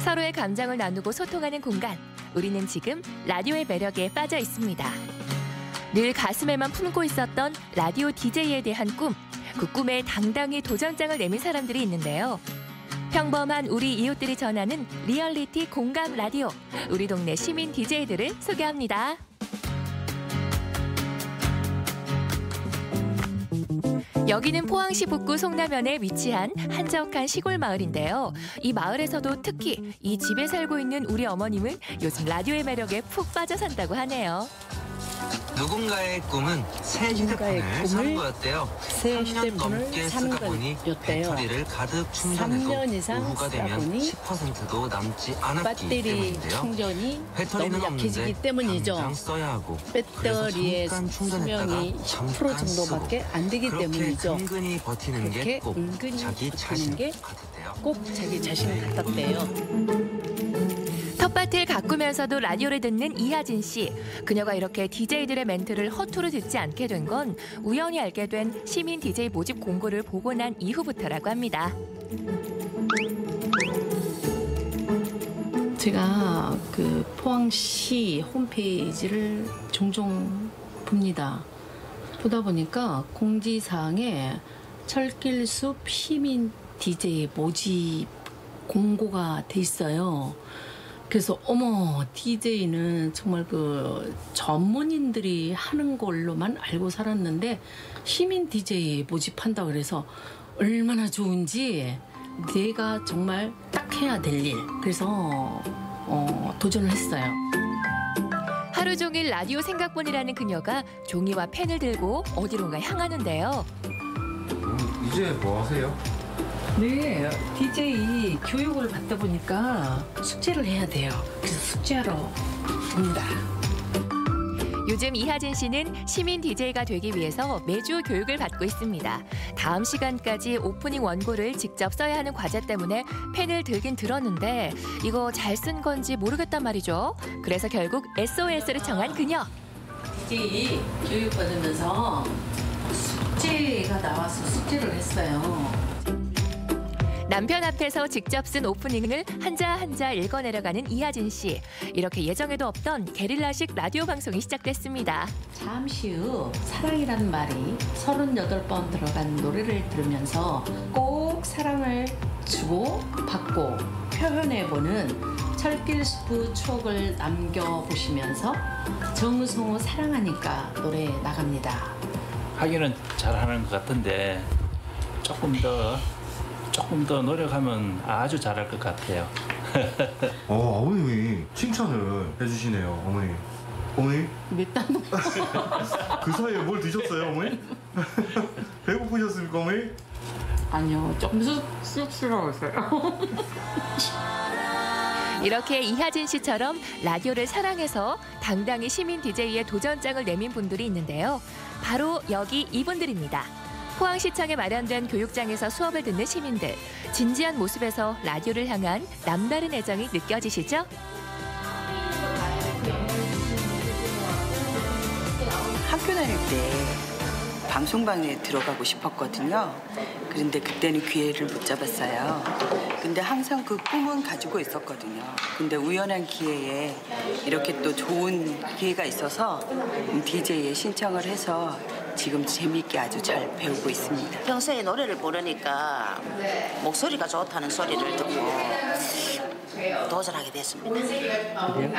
서로의 감정을 나누고 소통하는 공간. 우리는 지금 라디오의 매력에 빠져 있습니다. 늘 가슴에만 품고 있었던 라디오 DJ에 대한 꿈. 그 꿈에 당당히 도전장을 내민 사람들이 있는데요. 평범한 우리 이웃들이 전하는 리얼리티 공감 라디오. 우리 동네 시민 DJ들을 소개합니다. 여기는 포항시 북구 송남면에 위치한 한적한 시골 마을인데요. 이 마을에서도 특히 이 집에 살고 있는 우리 어머님은 요즘 라디오의 매력에 푹 빠져 산다고 하네요. 누군가의 꿈은 새 휴대폰을 사는 거였대요. 새 휴대폰을 사는 거였대요. 배터리를 가득 충전해도 3년 이상 오후가 되면 쓰다 보니 10%도 남지 않았기 배터리 때문인데요. 충전이 배터리는 너무 약해지기 없는데 때문이죠. 당장 써야 하고 배터리의 잠깐 충전했다가 수명이 10% 정도밖에 안 되기 그렇게 때문이죠. 은근히 버티는 그렇게 게 꼭 은근히 자기 자신 버티는 게 꼭 자기 자신 같았대요. 텃밭을 가꾸면서도 라디오를 듣는 이하진 씨. 그녀가 이렇게 DJ들의 멘트를 허투루 듣지 않게 된 건 우연히 알게 된 시민 DJ 모집 공고를 보고 난 이후부터라고 합니다. 제가 그 포항시 홈페이지를 종종 봅니다. 보다 보니까 공지사항에 철길숲 시민 DJ 모집 공고가 돼 있어요. 그래서 어머, DJ는 정말 그 전문인들이 하는 걸로만 알고 살았는데 시민 DJ 모집한다 그래서 얼마나 좋은지 내가 정말 딱 해야 될 일. 그래서 도전을 했어요. 하루 종일 라디오 생각뿐이라는 그녀가 종이와 펜을 들고 어디론가 향하는데요. 이제 뭐 하세요? 네, DJ 교육을 받다 보니까 숙제를 해야 돼요. 그래서 숙제하러 옵니다. 요즘 이하진 씨는 시민 DJ가 되기 위해서 매주 교육을 받고 있습니다. 다음 시간까지 오프닝 원고를 직접 써야 하는 과제 때문에 펜을 들긴 들었는데 이거 잘 쓴 건지 모르겠단 말이죠. 그래서 결국 SOS를 청한 그녀. DJ 교육 받으면서 숙제가 나와서 숙제를 했어요. 남편 앞에서 직접 쓴 오프닝을 한자 한자 읽어내려가는 이하진 씨. 이렇게 예정에도 없던 게릴라식 라디오 방송이 시작됐습니다. 잠시 후 사랑이라는 말이 38번 들어간 노래를 들으면서 꼭 사랑을 주고 받고 표현해보는 철길숲 추억을 남겨보시면서 정성호 사랑하니까 노래 나갑니다. 하기는 잘하는 것 같은데 조금 더 노력하면 아주 잘할 것 같아요. 어머님이 칭찬을 해주시네요, 어머니. 어머니? 밀당. 그 사이에 뭘 드셨어요, 어머니? 배고프셨습니까, 어머니? 아니요, 조금 쑥스러웠어요. 이렇게 이하진 씨처럼 라디오를 사랑해서 당당히 시민 DJ의 도전장을 내민 분들이 있는데요. 바로 여기 이분들입니다. 포항시청에 마련된 교육장에서 수업을 듣는 시민들. 진지한 모습에서 라디오를 향한 남다른 애정이 느껴지시죠? 학교 다닐 때 방송반에 들어가고 싶었거든요. 그런데 그때는 기회를 못 잡았어요. 근데 항상 그 꿈은 가지고 있었거든요. 근데 우연한 기회에 이렇게 또 좋은 기회가 있어서 DJ에 신청을 해서 지금 재미있게 아주 잘 배우고 있습니다. 평소에 노래를 부르니까 목소리가 좋다는 소리를 듣고 도전하게 됐습니다. 그래요?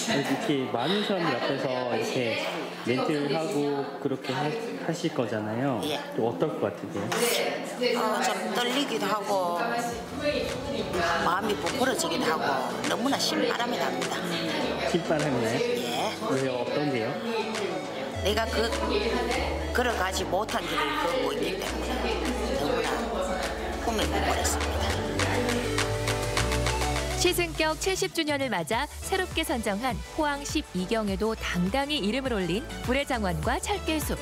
이렇게 많은 사람들 앞에서 이렇게 멘트를 하고 그렇게 하실 거잖아요. 예. 또 어떨 것 같으세요? 좀 떨리기도 하고 마음이 부풀어지기도 하고 너무나 신바람이 납니다. 신바람이나요? 예. 왜요? 어떤데요? 내가 걸어가지 못한 길을 걷고 있기 때문에 너무나 꿈이 부풀었습니다. 시승격 70주년을 맞아 새롭게 선정한 포항 12경에도 당당히 이름을 올린 불의 장원과 철길숲.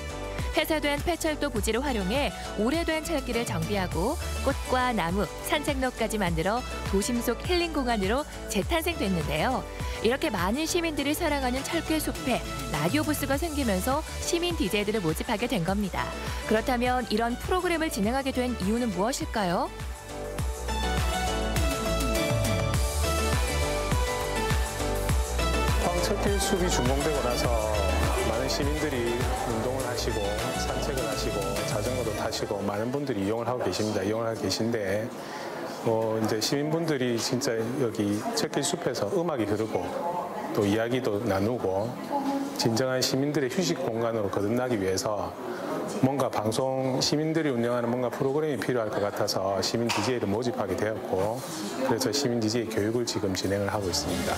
폐쇄된 폐철도 부지를 활용해 오래된 철길을 정비하고 꽃과 나무, 산책로까지 만들어 도심 속 힐링 공간으로 재탄생됐는데요. 이렇게 많은 시민들이 사랑하는 철길숲에 라디오 부스가 생기면서 시민 DJ들을 모집하게 된 겁니다. 그렇다면 이런 프로그램을 진행하게 된 이유는 무엇일까요? 철길숲이 준공되고 나서 많은 시민들이 운동을 하시고 산책을 하시고 자전거도 타시고 많은 분들이 이용을 하고 계십니다. 이용을 하고 계신데 이제 시민분들이 진짜 여기 철길숲에서 음악이 흐르고 또 이야기도 나누고 진정한 시민들의 휴식 공간으로 거듭나기 위해서 뭔가 방송 시민들이 운영하는 뭔가 프로그램이 필요할 것 같아서 시민 DJ를 모집하게 되었고 그래서 시민 DJ 교육을 지금 진행을 하고 있습니다.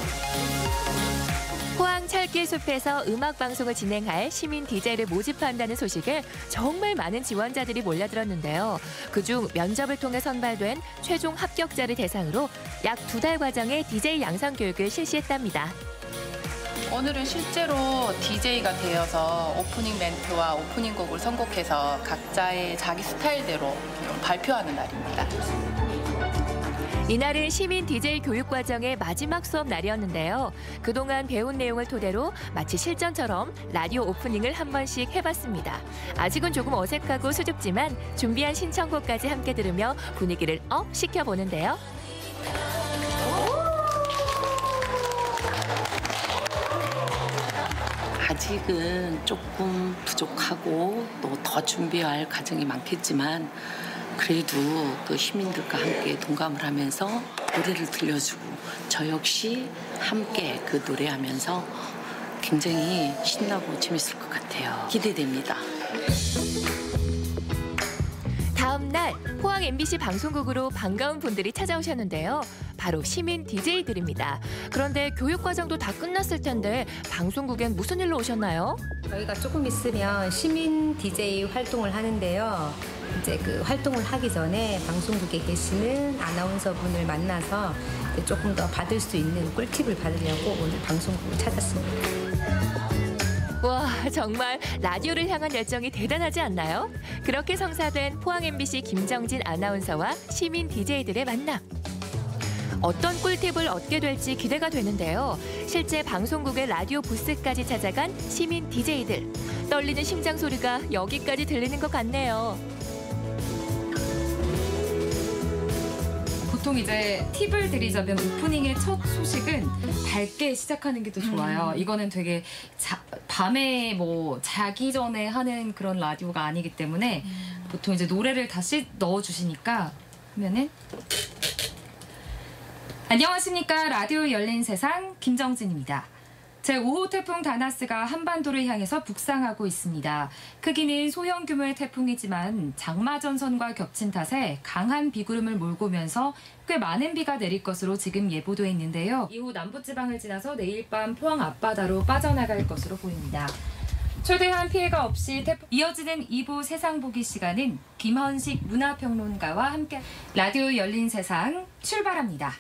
포항 철길숲에서 음악 방송을 진행할 시민 DJ를 모집한다는 소식에 정말 많은 지원자들이 몰려들었는데요. 그중 면접을 통해 선발된 최종 합격자를 대상으로 약 2달 과정의 DJ 양성 교육을 실시했답니다. 오늘은 실제로 DJ가 되어서 오프닝 멘트와 오프닝 곡을 선곡해서 각자의 자기 스타일대로 발표하는 날입니다. 이날은 시민 DJ 교육 과정의 마지막 수업 날이었는데요. 그동안 배운 내용을 토대로 마치 실전처럼 라디오 오프닝을 한 번씩 해봤습니다. 아직은 조금 어색하고 수줍지만 준비한 신청곡까지 함께 들으며 분위기를 업 시켜보는데요. 아직은 조금 부족하고 또 더 준비할 과정이 많겠지만 그래도 그 시민들과 함께 동감을 하면서 노래를 들려주고 저 역시 함께 그 노래하면서 굉장히 신나고 재밌을 것 같아요. 기대됩니다. 다음 날 포항 MBC 방송국으로 반가운 분들이 찾아오셨는데요. 바로 시민 DJ들입니다. 그런데 교육 과정도 다 끝났을 텐데 방송국엔 무슨 일로 오셨나요? 저희가 조금 있으면 시민 DJ 활동을 하는데요. 이제 그 활동을 하기 전에 방송국에 계시는 아나운서분을 만나서 조금 더 받을 수 있는 꿀팁을 받으려고 오늘 방송국을 찾았습니다. 와, 정말 라디오를 향한 열정이 대단하지 않나요? 그렇게 성사된 포항 MBC 김정진 아나운서와 시민 DJ들의 만남. 어떤 꿀팁을 얻게 될지 기대가 되는데요. 실제 방송국의 라디오 부스까지 찾아간 시민 DJ들. 떨리는 심장 소리가 여기까지 들리는 것 같네요. 보통 이제 팁을 드리자면 오프닝의 첫 소식은 밝게 시작하는 게 더 좋아요. 이거는 되게 밤에 뭐 자기 전에 하는 그런 라디오가 아니기 때문에 보통 이제 노래를 다시 넣어주시니까 하면은 안녕하십니까. 라디오 열린 세상 김정진입니다. 제5호 태풍 다나스가 한반도를 향해서 북상하고 있습니다. 크기는 소형 규모의 태풍이지만 장마 전선과 겹친 탓에 강한 비구름을 몰고 오면서 꽤 많은 비가 내릴 것으로 지금 예보돼 있는데요. 이후 남부지방을 지나서 내일 밤 포항 앞바다로 빠져나갈 것으로 보입니다. 최대한 피해가 없이 이어지는 2부 세상 보기 시간은 김헌식 문화평론가와 함께 라디오 열린 세상 출발합니다.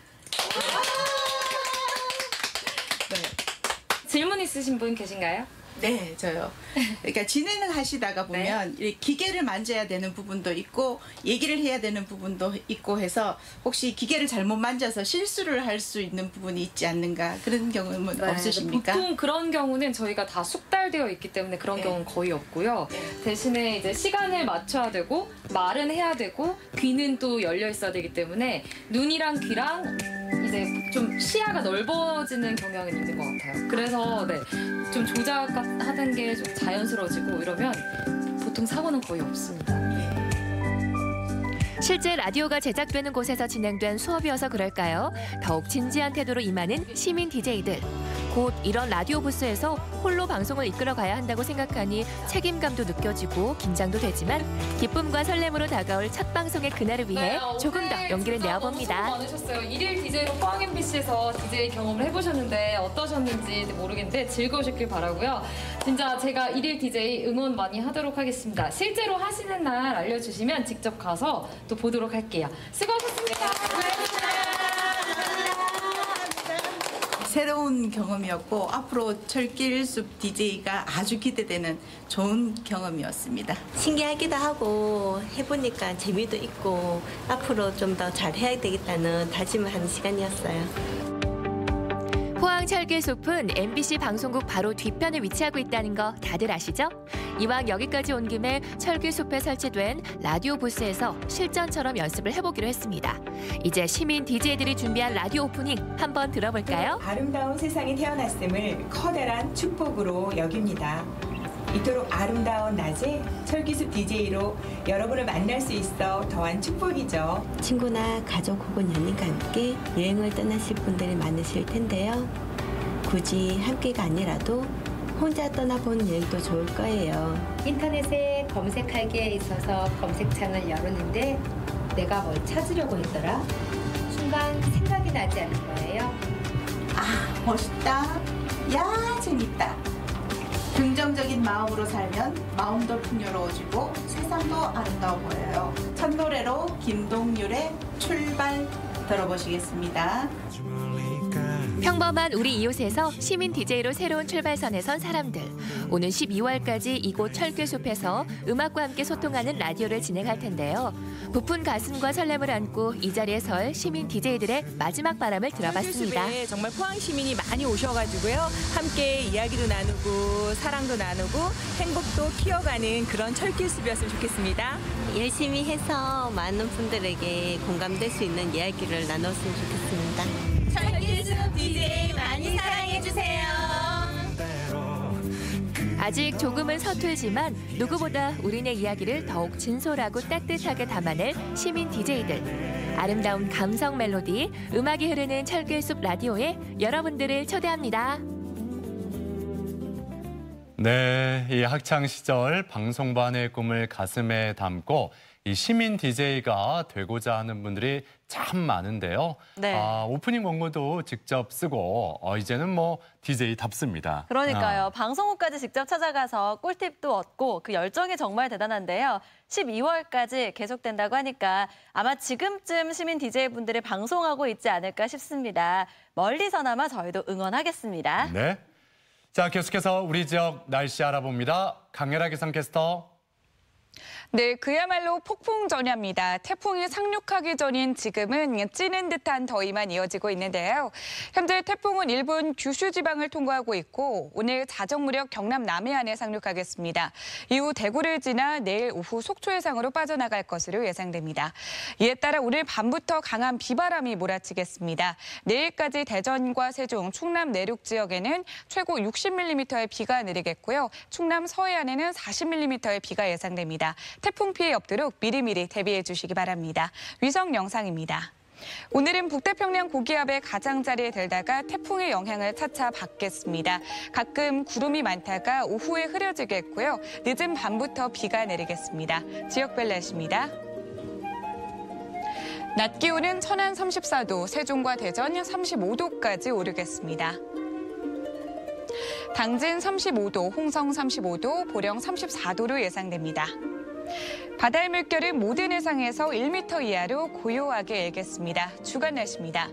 질문 있으신 분 계신가요? 네, 저요. 그러니까 진행을 하시다가 보면 네. 기계를 만져야 되는 부분도 있고 얘기를 해야 되는 부분도 있고 해서 혹시 기계를 잘못 만져서 실수를 할 수 있는 부분이 있지 않는가 그런 경우는 네. 없으십니까? 보통 그런 경우는 저희가 다 숙달되어 있기 때문에 그런 네. 경우는 거의 없고요. 대신에 이제 시간을 맞춰야 되고 말은 해야 되고 귀는 또 열려 있어야 되기 때문에 눈이랑 귀랑 이제 좀 시야가 넓어지는 경향이 있는 것 같아요. 그래서 네, 좀 조작하는 게 좀 자연스러워지고 이러면 보통 사고는 거의 없습니다. 실제 라디오가 제작되는 곳에서 진행된 수업이어서 그럴까요? 더욱 진지한 태도로 임하는 시민 DJ들. 곧 이런 라디오 부스에서 홀로 방송을 이끌어가야 한다고 생각하니 책임감도 느껴지고 긴장도 되지만 기쁨과 설렘으로 다가올 첫 방송의 그날을 위해 조금 더 용기를 내어봅니다. 너무 수고 많으셨어요. 1일 DJ로 포항 MBC에서 DJ 경험을 해보셨는데 어떠셨는지 모르겠는데 즐거우셨길 바라고요. 진짜 제가 1일 DJ 응원 많이 하도록 하겠습니다. 실제로 하시는 날 알려주시면 직접 가서 또 보도록 할게요. 수고하셨습니다. 새로운 경험이었고 앞으로 철길숲 DJ가 아주 기대되는 좋은 경험이었습니다. 신기하기도 하고 해보니까 재미도 있고 앞으로 좀 더 잘해야 되겠다는 다짐을 하는 시간이었어요. 포항 철길숲은 MBC 방송국 바로 뒤편에 위치하고 있다는 거 다들 아시죠? 이왕 여기까지 온 김에 철길숲에 설치된 라디오 부스에서 실전처럼 연습을 해보기로 했습니다. 이제 시민 DJ들이 준비한 라디오 오프닝 한번 들어볼까요? 아름다운 세상에 태어났음을 커다란 축복으로 여깁니다. 이토록 아름다운 낮에 철길숲 DJ로 여러분을 만날 수 있어 더한 축복이죠. 친구나 가족 혹은 연인과 함께 여행을 떠나실 분들이 많으실 텐데요. 굳이 함께가 아니라도 혼자 떠나본 여행도 좋을 거예요. 인터넷에 검색하기에 있어서 검색창을 열었는데 내가 뭘 찾으려고 했더라? 순간 생각이 나지 않을 거예요. 아, 멋있다. 야, 재밌다. 긍정적인 마음으로 살면 마음도 풍요로워지고 세상도 아름다워 보여요. 첫 노래로 김동률의 출발 들어보시겠습니다. 평범한 우리 이웃에서 시민 DJ로 새로운 출발선에 선 사람들. 오는 12월까지 이곳 철길숲에서 음악과 함께 소통하는 라디오를 진행할 텐데요. 부푼 가슴과 설렘을 안고 이 자리에 설 시민 DJ들의 마지막 바람을 들어봤습니다. 철길숲에 정말 포항 시민이 많이 오셔가지고요. 함께 이야기도 나누고 사랑도 나누고 행복도 키워가는 그런 철길숲이었으면 좋겠습니다. 열심히 해서 많은 분들에게 공감될 수 있는 이야기를 나눴으면 좋겠습니다. 철길숲 DJ 많이 사랑해주세요. 아직 조금은 서툴지만 누구보다 우리네 이야기를 더욱 진솔하고 따뜻하게 담아낼 시민 DJ들. 아름다운 감성 멜로디, 음악이 흐르는 철길숲 라디오에 여러분들을 초대합니다. 네, 이 학창 시절 방송반의 꿈을 가슴에 담고 이 시민 DJ가 되고자 하는 분들이 참 많은데요. 네. 오프닝 원고도 직접 쓰고 이제는 뭐 DJ답습니다. 그러니까요. 방송국까지 직접 찾아가서 꿀팁도 얻고 그 열정이 정말 대단한데요. 12월까지 계속된다고 하니까 아마 지금쯤 시민 DJ분들이 방송하고 있지 않을까 싶습니다. 멀리서나마 저희도 응원하겠습니다. 네. 자, 계속해서 우리 지역 날씨 알아봅니다. 강혜라 기상캐스터. 네, 그야말로 폭풍 전야입니다. 태풍이 상륙하기 전인 지금은 찌는 듯한 더위만 이어지고 있는데요. 현재 태풍은 일본 규슈 지방을 통과하고 있고 오늘 자정 무렵 경남 남해안에 상륙하겠습니다. 이후 대구를 지나 내일 오후 속초 해상으로 빠져나갈 것으로 예상됩니다. 이에 따라 오늘 밤부터 강한 비바람이 몰아치겠습니다. 내일까지 대전과 세종, 충남 내륙 지역에는 최고 60mm의 비가 내리겠고요. 충남 서해안에는 40mm의 비가 예상됩니다. 태풍 피해 없도록 미리미리 대비해 주시기 바랍니다. 위성 영상입니다. 오늘은 북태평양 고기압의 가장자리에 들다가 태풍의 영향을 차차 받겠습니다. 가끔 구름이 많다가 오후에 흐려지겠고요. 늦은 밤부터 비가 내리겠습니다. 지역별 날씨입니다. 낮 기온은 천안 34도, 세종과 대전 35도까지 오르겠습니다. 당진 35도, 홍성 35도, 보령 34도로 예상됩니다. 바다의 물결은 모든 해상에서 1m 이하로 고요하게 일겠습니다. 주간 날씨입니다.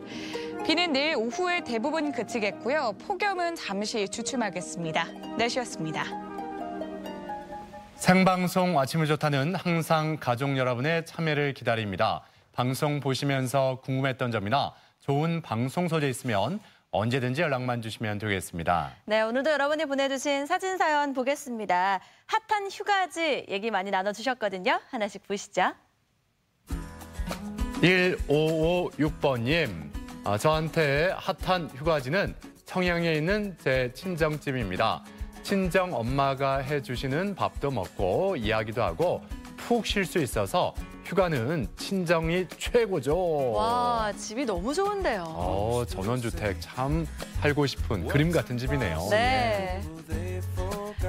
비는 내일 오후에 대부분 그치겠고요. 폭염은 잠시 주춤하겠습니다. 날씨였습니다. 생방송 아침을 좋다는 항상 가족 여러분의 참여를 기다립니다. 방송 보시면서 궁금했던 점이나 좋은 방송 소재 있으면 언제든지 연락만 주시면 되겠습니다. 네, 오늘도 여러분이 보내주신 사진 사연 보겠습니다. 핫한 휴가지 얘기 많이 나눠주셨거든요. 하나씩 보시죠. 1556번님, 저한테 핫한 휴가지는 청양에 있는 제 친정집입니다. 친정 엄마가 해주시는 밥도 먹고 이야기도 하고 푹 쉴 수 있어서 휴가는 친정이 최고죠. 와, 집이 너무 좋은데요. 전원주택 참 살고 싶은 그림 같은 집이네요. 네.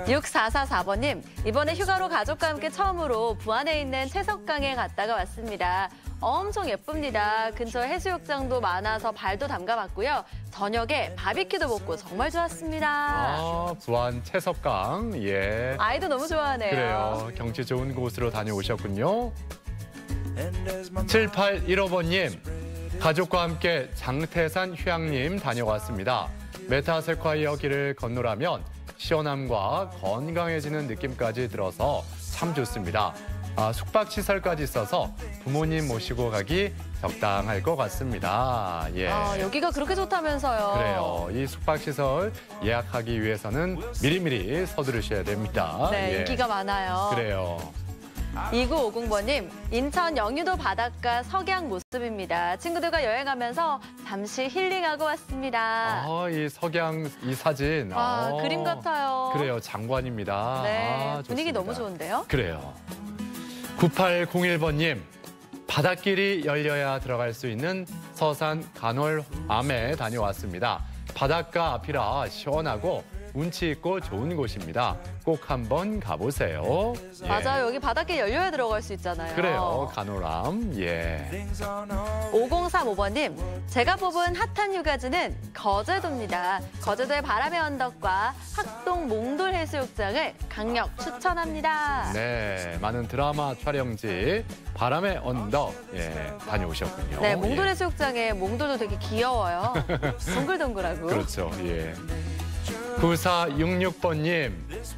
6444번님, 이번에 휴가로 가족과 함께 처음으로 부안에 있는 채석강에 갔다가 왔습니다. 엄청 예쁩니다. 근처 해수욕장도 많아서 발도 담가봤고요. 저녁에 바비큐도 먹고 정말 좋았습니다. 부안 채석강, 예. 아이도 너무 좋아하네요. 그래요. 경치 좋은 곳으로 다녀오셨군요. 7815번님, 가족과 함께 장태산 휴양림 다녀왔습니다. 메타세콰이어 길을 건너라면 시원함과 건강해지는 느낌까지 들어서 참 좋습니다. 숙박시설까지 있어서 부모님 모시고 가기 적당할 것 같습니다. 예. 여기가 그렇게 좋다면서요. 그래요. 이 숙박시설 예약하기 위해서는 미리미리 서두르셔야 됩니다. 네, 예. 인기가 많아요. 그래요. 2950번님, 인천 영유도 바닷가 석양 모습입니다. 친구들과 여행하면서 잠시 힐링하고 왔습니다. 이 석양, 이 사진. 그림 같아요. 그래요, 장관입니다. 네, 분위기 너무 좋은데요? 그래요. 9801번님, 바닷길이 열려야 들어갈 수 있는 서산 간월암에 다녀왔습니다. 바닷가 앞이라 시원하고 운치 있고 좋은 곳입니다. 꼭 한번 가보세요. 예. 맞아요. 여기 바닷길 열려야 들어갈 수 있잖아요. 그래요. 간호람. 예. 5035번님, 제가 뽑은 핫한 휴가지는 거제도입니다. 거제도의 바람의 언덕과 학동 몽돌 해수욕장을 강력 추천합니다. 네, 많은 드라마 촬영지 바람의 언덕 다녀오셨군요. 네, 몽돌 해수욕장에 몽돌도 되게 귀여워요. 동글동글하고. 그렇죠. 예. 9466번님,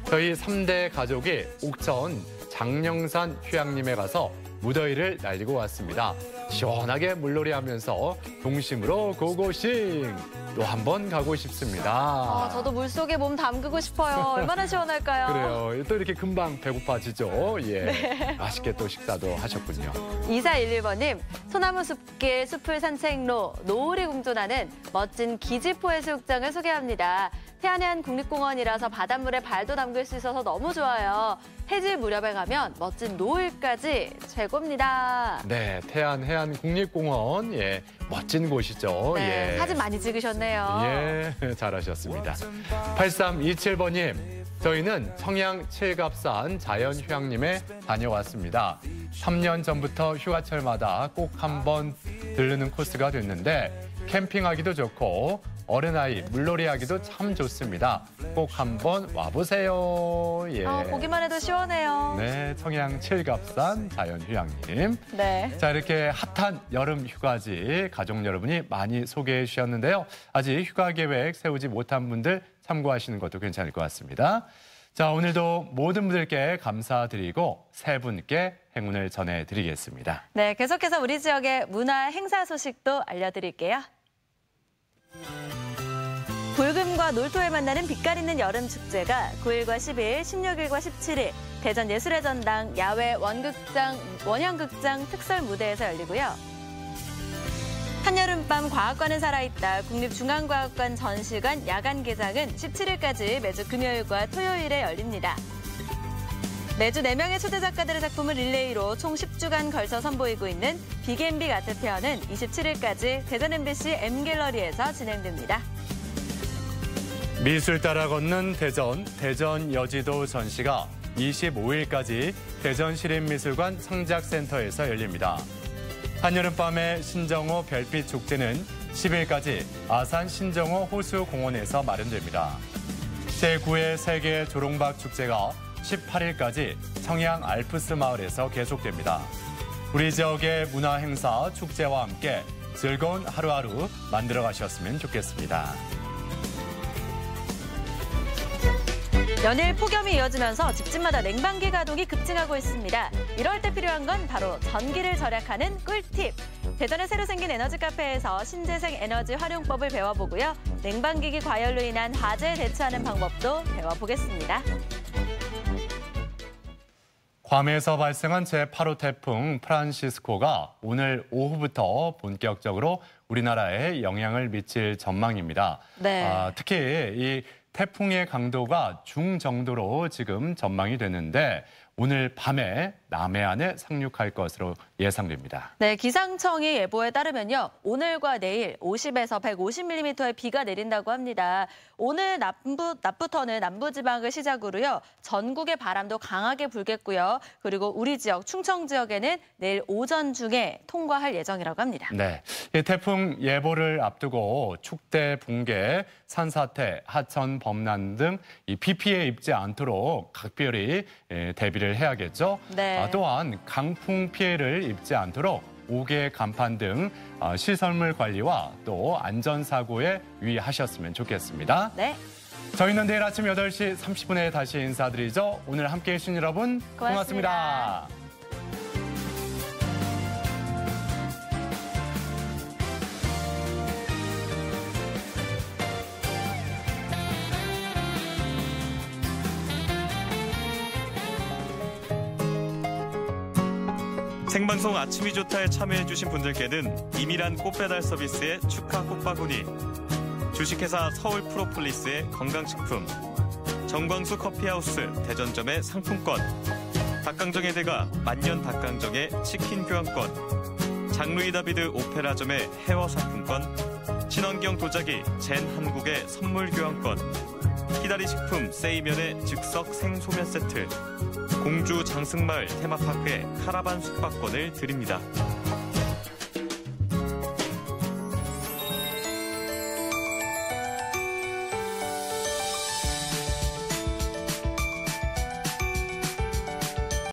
저희 3대 가족이 옥천 장령산 휴양림에 가서 무더위를 날리고 왔습니다. 시원하게 물놀이 하면서 동심으로 고고싱! 또 한 번 가고 싶습니다. 저도 물속에 몸 담그고 싶어요. 얼마나 시원할까요? 그래요. 또 이렇게 금방 배고파지죠. 예. 네. 맛있게 또 식사도 하셨군요. 2411번님, 소나무 숲길, 숲을 산책로, 노을이 공존하는 멋진 기지포 해수욕장을 소개합니다. 태안해안 국립공원이라서 바닷물에 발도 담글 수 있어서 너무 좋아요. 해질 무렵에 가면 멋진 노을까지 최고입니다. 네, 태안해안 국립공원, 예, 멋진 곳이죠. 네, 예. 사진 많이 찍으셨네요. 예, 잘하셨습니다. 8327번님, 저희는 청양 칠갑산 자연휴양림에 다녀왔습니다. 3년 전부터 휴가철마다 꼭 한번 들르는 코스가 됐는데 캠핑하기도 좋고 어린아이 물놀이하기도 참 좋습니다. 꼭 한번 와보세요. 예. 보기만 해도 시원해요. 네, 청양 칠갑산 자연휴양림. 네. 자, 이렇게 핫한 여름 휴가지 가족 여러분이 많이 소개해 주셨는데요. 아직 휴가 계획 세우지 못한 분들 참고하시는 것도 괜찮을 것 같습니다. 자, 오늘도 모든 분들께 감사드리고 세 분께 행운을 전해드리겠습니다. 네, 계속해서 우리 지역의 문화 행사 소식도 알려드릴게요. 불금과 놀토에 만나는 빛깔있는 여름 축제가 9일과 10일, 16일과 17일 대전 예술의 전당 야외 원형극장 특설 무대에서 열리고요. 한여름밤 과학관은 살아있다 국립중앙과학관 전시관 야간 개장은 17일까지 매주 금요일과 토요일에 열립니다. 매주 4명의 초대 작가들의 작품을 릴레이로 총 10주간 걸쳐 선보이고 있는 빅앤빅 아트페어는 27일까지 대전 MBC M갤러리에서 진행됩니다. 미술 따라 걷는 대전 여지도 전시가 25일까지 대전시립미술관 상작센터에서 열립니다. 한여름밤의 신정호 별빛 축제는 10일까지 아산 신정호 호수공원에서 마련됩니다. 제9회 세계 조롱박 축제가 18일까지 청양 알프스 마을에서 계속됩니다. 우리 지역의 문화 행사, 축제와 함께 즐거운 하루하루 만들어 가셨으면 좋겠습니다. 연일 폭염이 이어지면서 집집마다 냉방기 가동이 급증하고 있습니다. 이럴 때 필요한 건 바로 전기를 절약하는 꿀팁. 대전에 새로 생긴 에너지 카페에서 신재생 에너지 활용법을 배워보고요. 냉방기기 과열로 인한 화재에 대처하는 방법도 배워보겠습니다. 괌에서 발생한 제8호 태풍 프란시스코가 오늘 오후부터 본격적으로 우리나라에 영향을 미칠 전망입니다. 네. 특히 이 태풍의 강도가 중정도로 지금 전망이 되는데 오늘 밤에 남해안에 상륙할 것으로 예상됩니다. 네, 기상청이 예보에 따르면요. 오늘과 내일 50에서 150mm의 비가 내린다고 합니다. 오늘 낮부터는 남부지방을 시작으로요. 전국의 바람도 강하게 불겠고요. 그리고 우리 지역, 충청 지역에는 내일 오전 중에 통과할 예정이라고 합니다. 네, 이 태풍 예보를 앞두고 축대, 붕괴, 산사태, 하천, 범람 등 이 비 피해 입지 않도록 각별히 대비를 해야겠죠. 네. 또한 강풍 피해를 입지 않도록 옥외 간판 등 시설물 관리와 또 안전사고에 유의하셨으면 좋겠습니다. 네. 저희는 내일 아침 8시 30분에 다시 인사드리죠. 오늘 함께해 주신 여러분 고맙습니다. 생방송 아침이 좋다에 참여해주신 분들께는 이미란 꽃배달 서비스의 축하 꽃바구니, 주식회사 서울 프로폴리스의 건강식품, 정광수 커피하우스 대전점의 상품권, 닭강정의 대가 만년 닭강정의 치킨 교환권, 장루이 다비드 오페라점의 헤어 상품권, 친환경 도자기 젠 한국의 선물 교환권, 히다리 식품 세이면의 즉석 생소면 세트, 공주 장승마을 테마파크의 카라반 숙박권을 드립니다.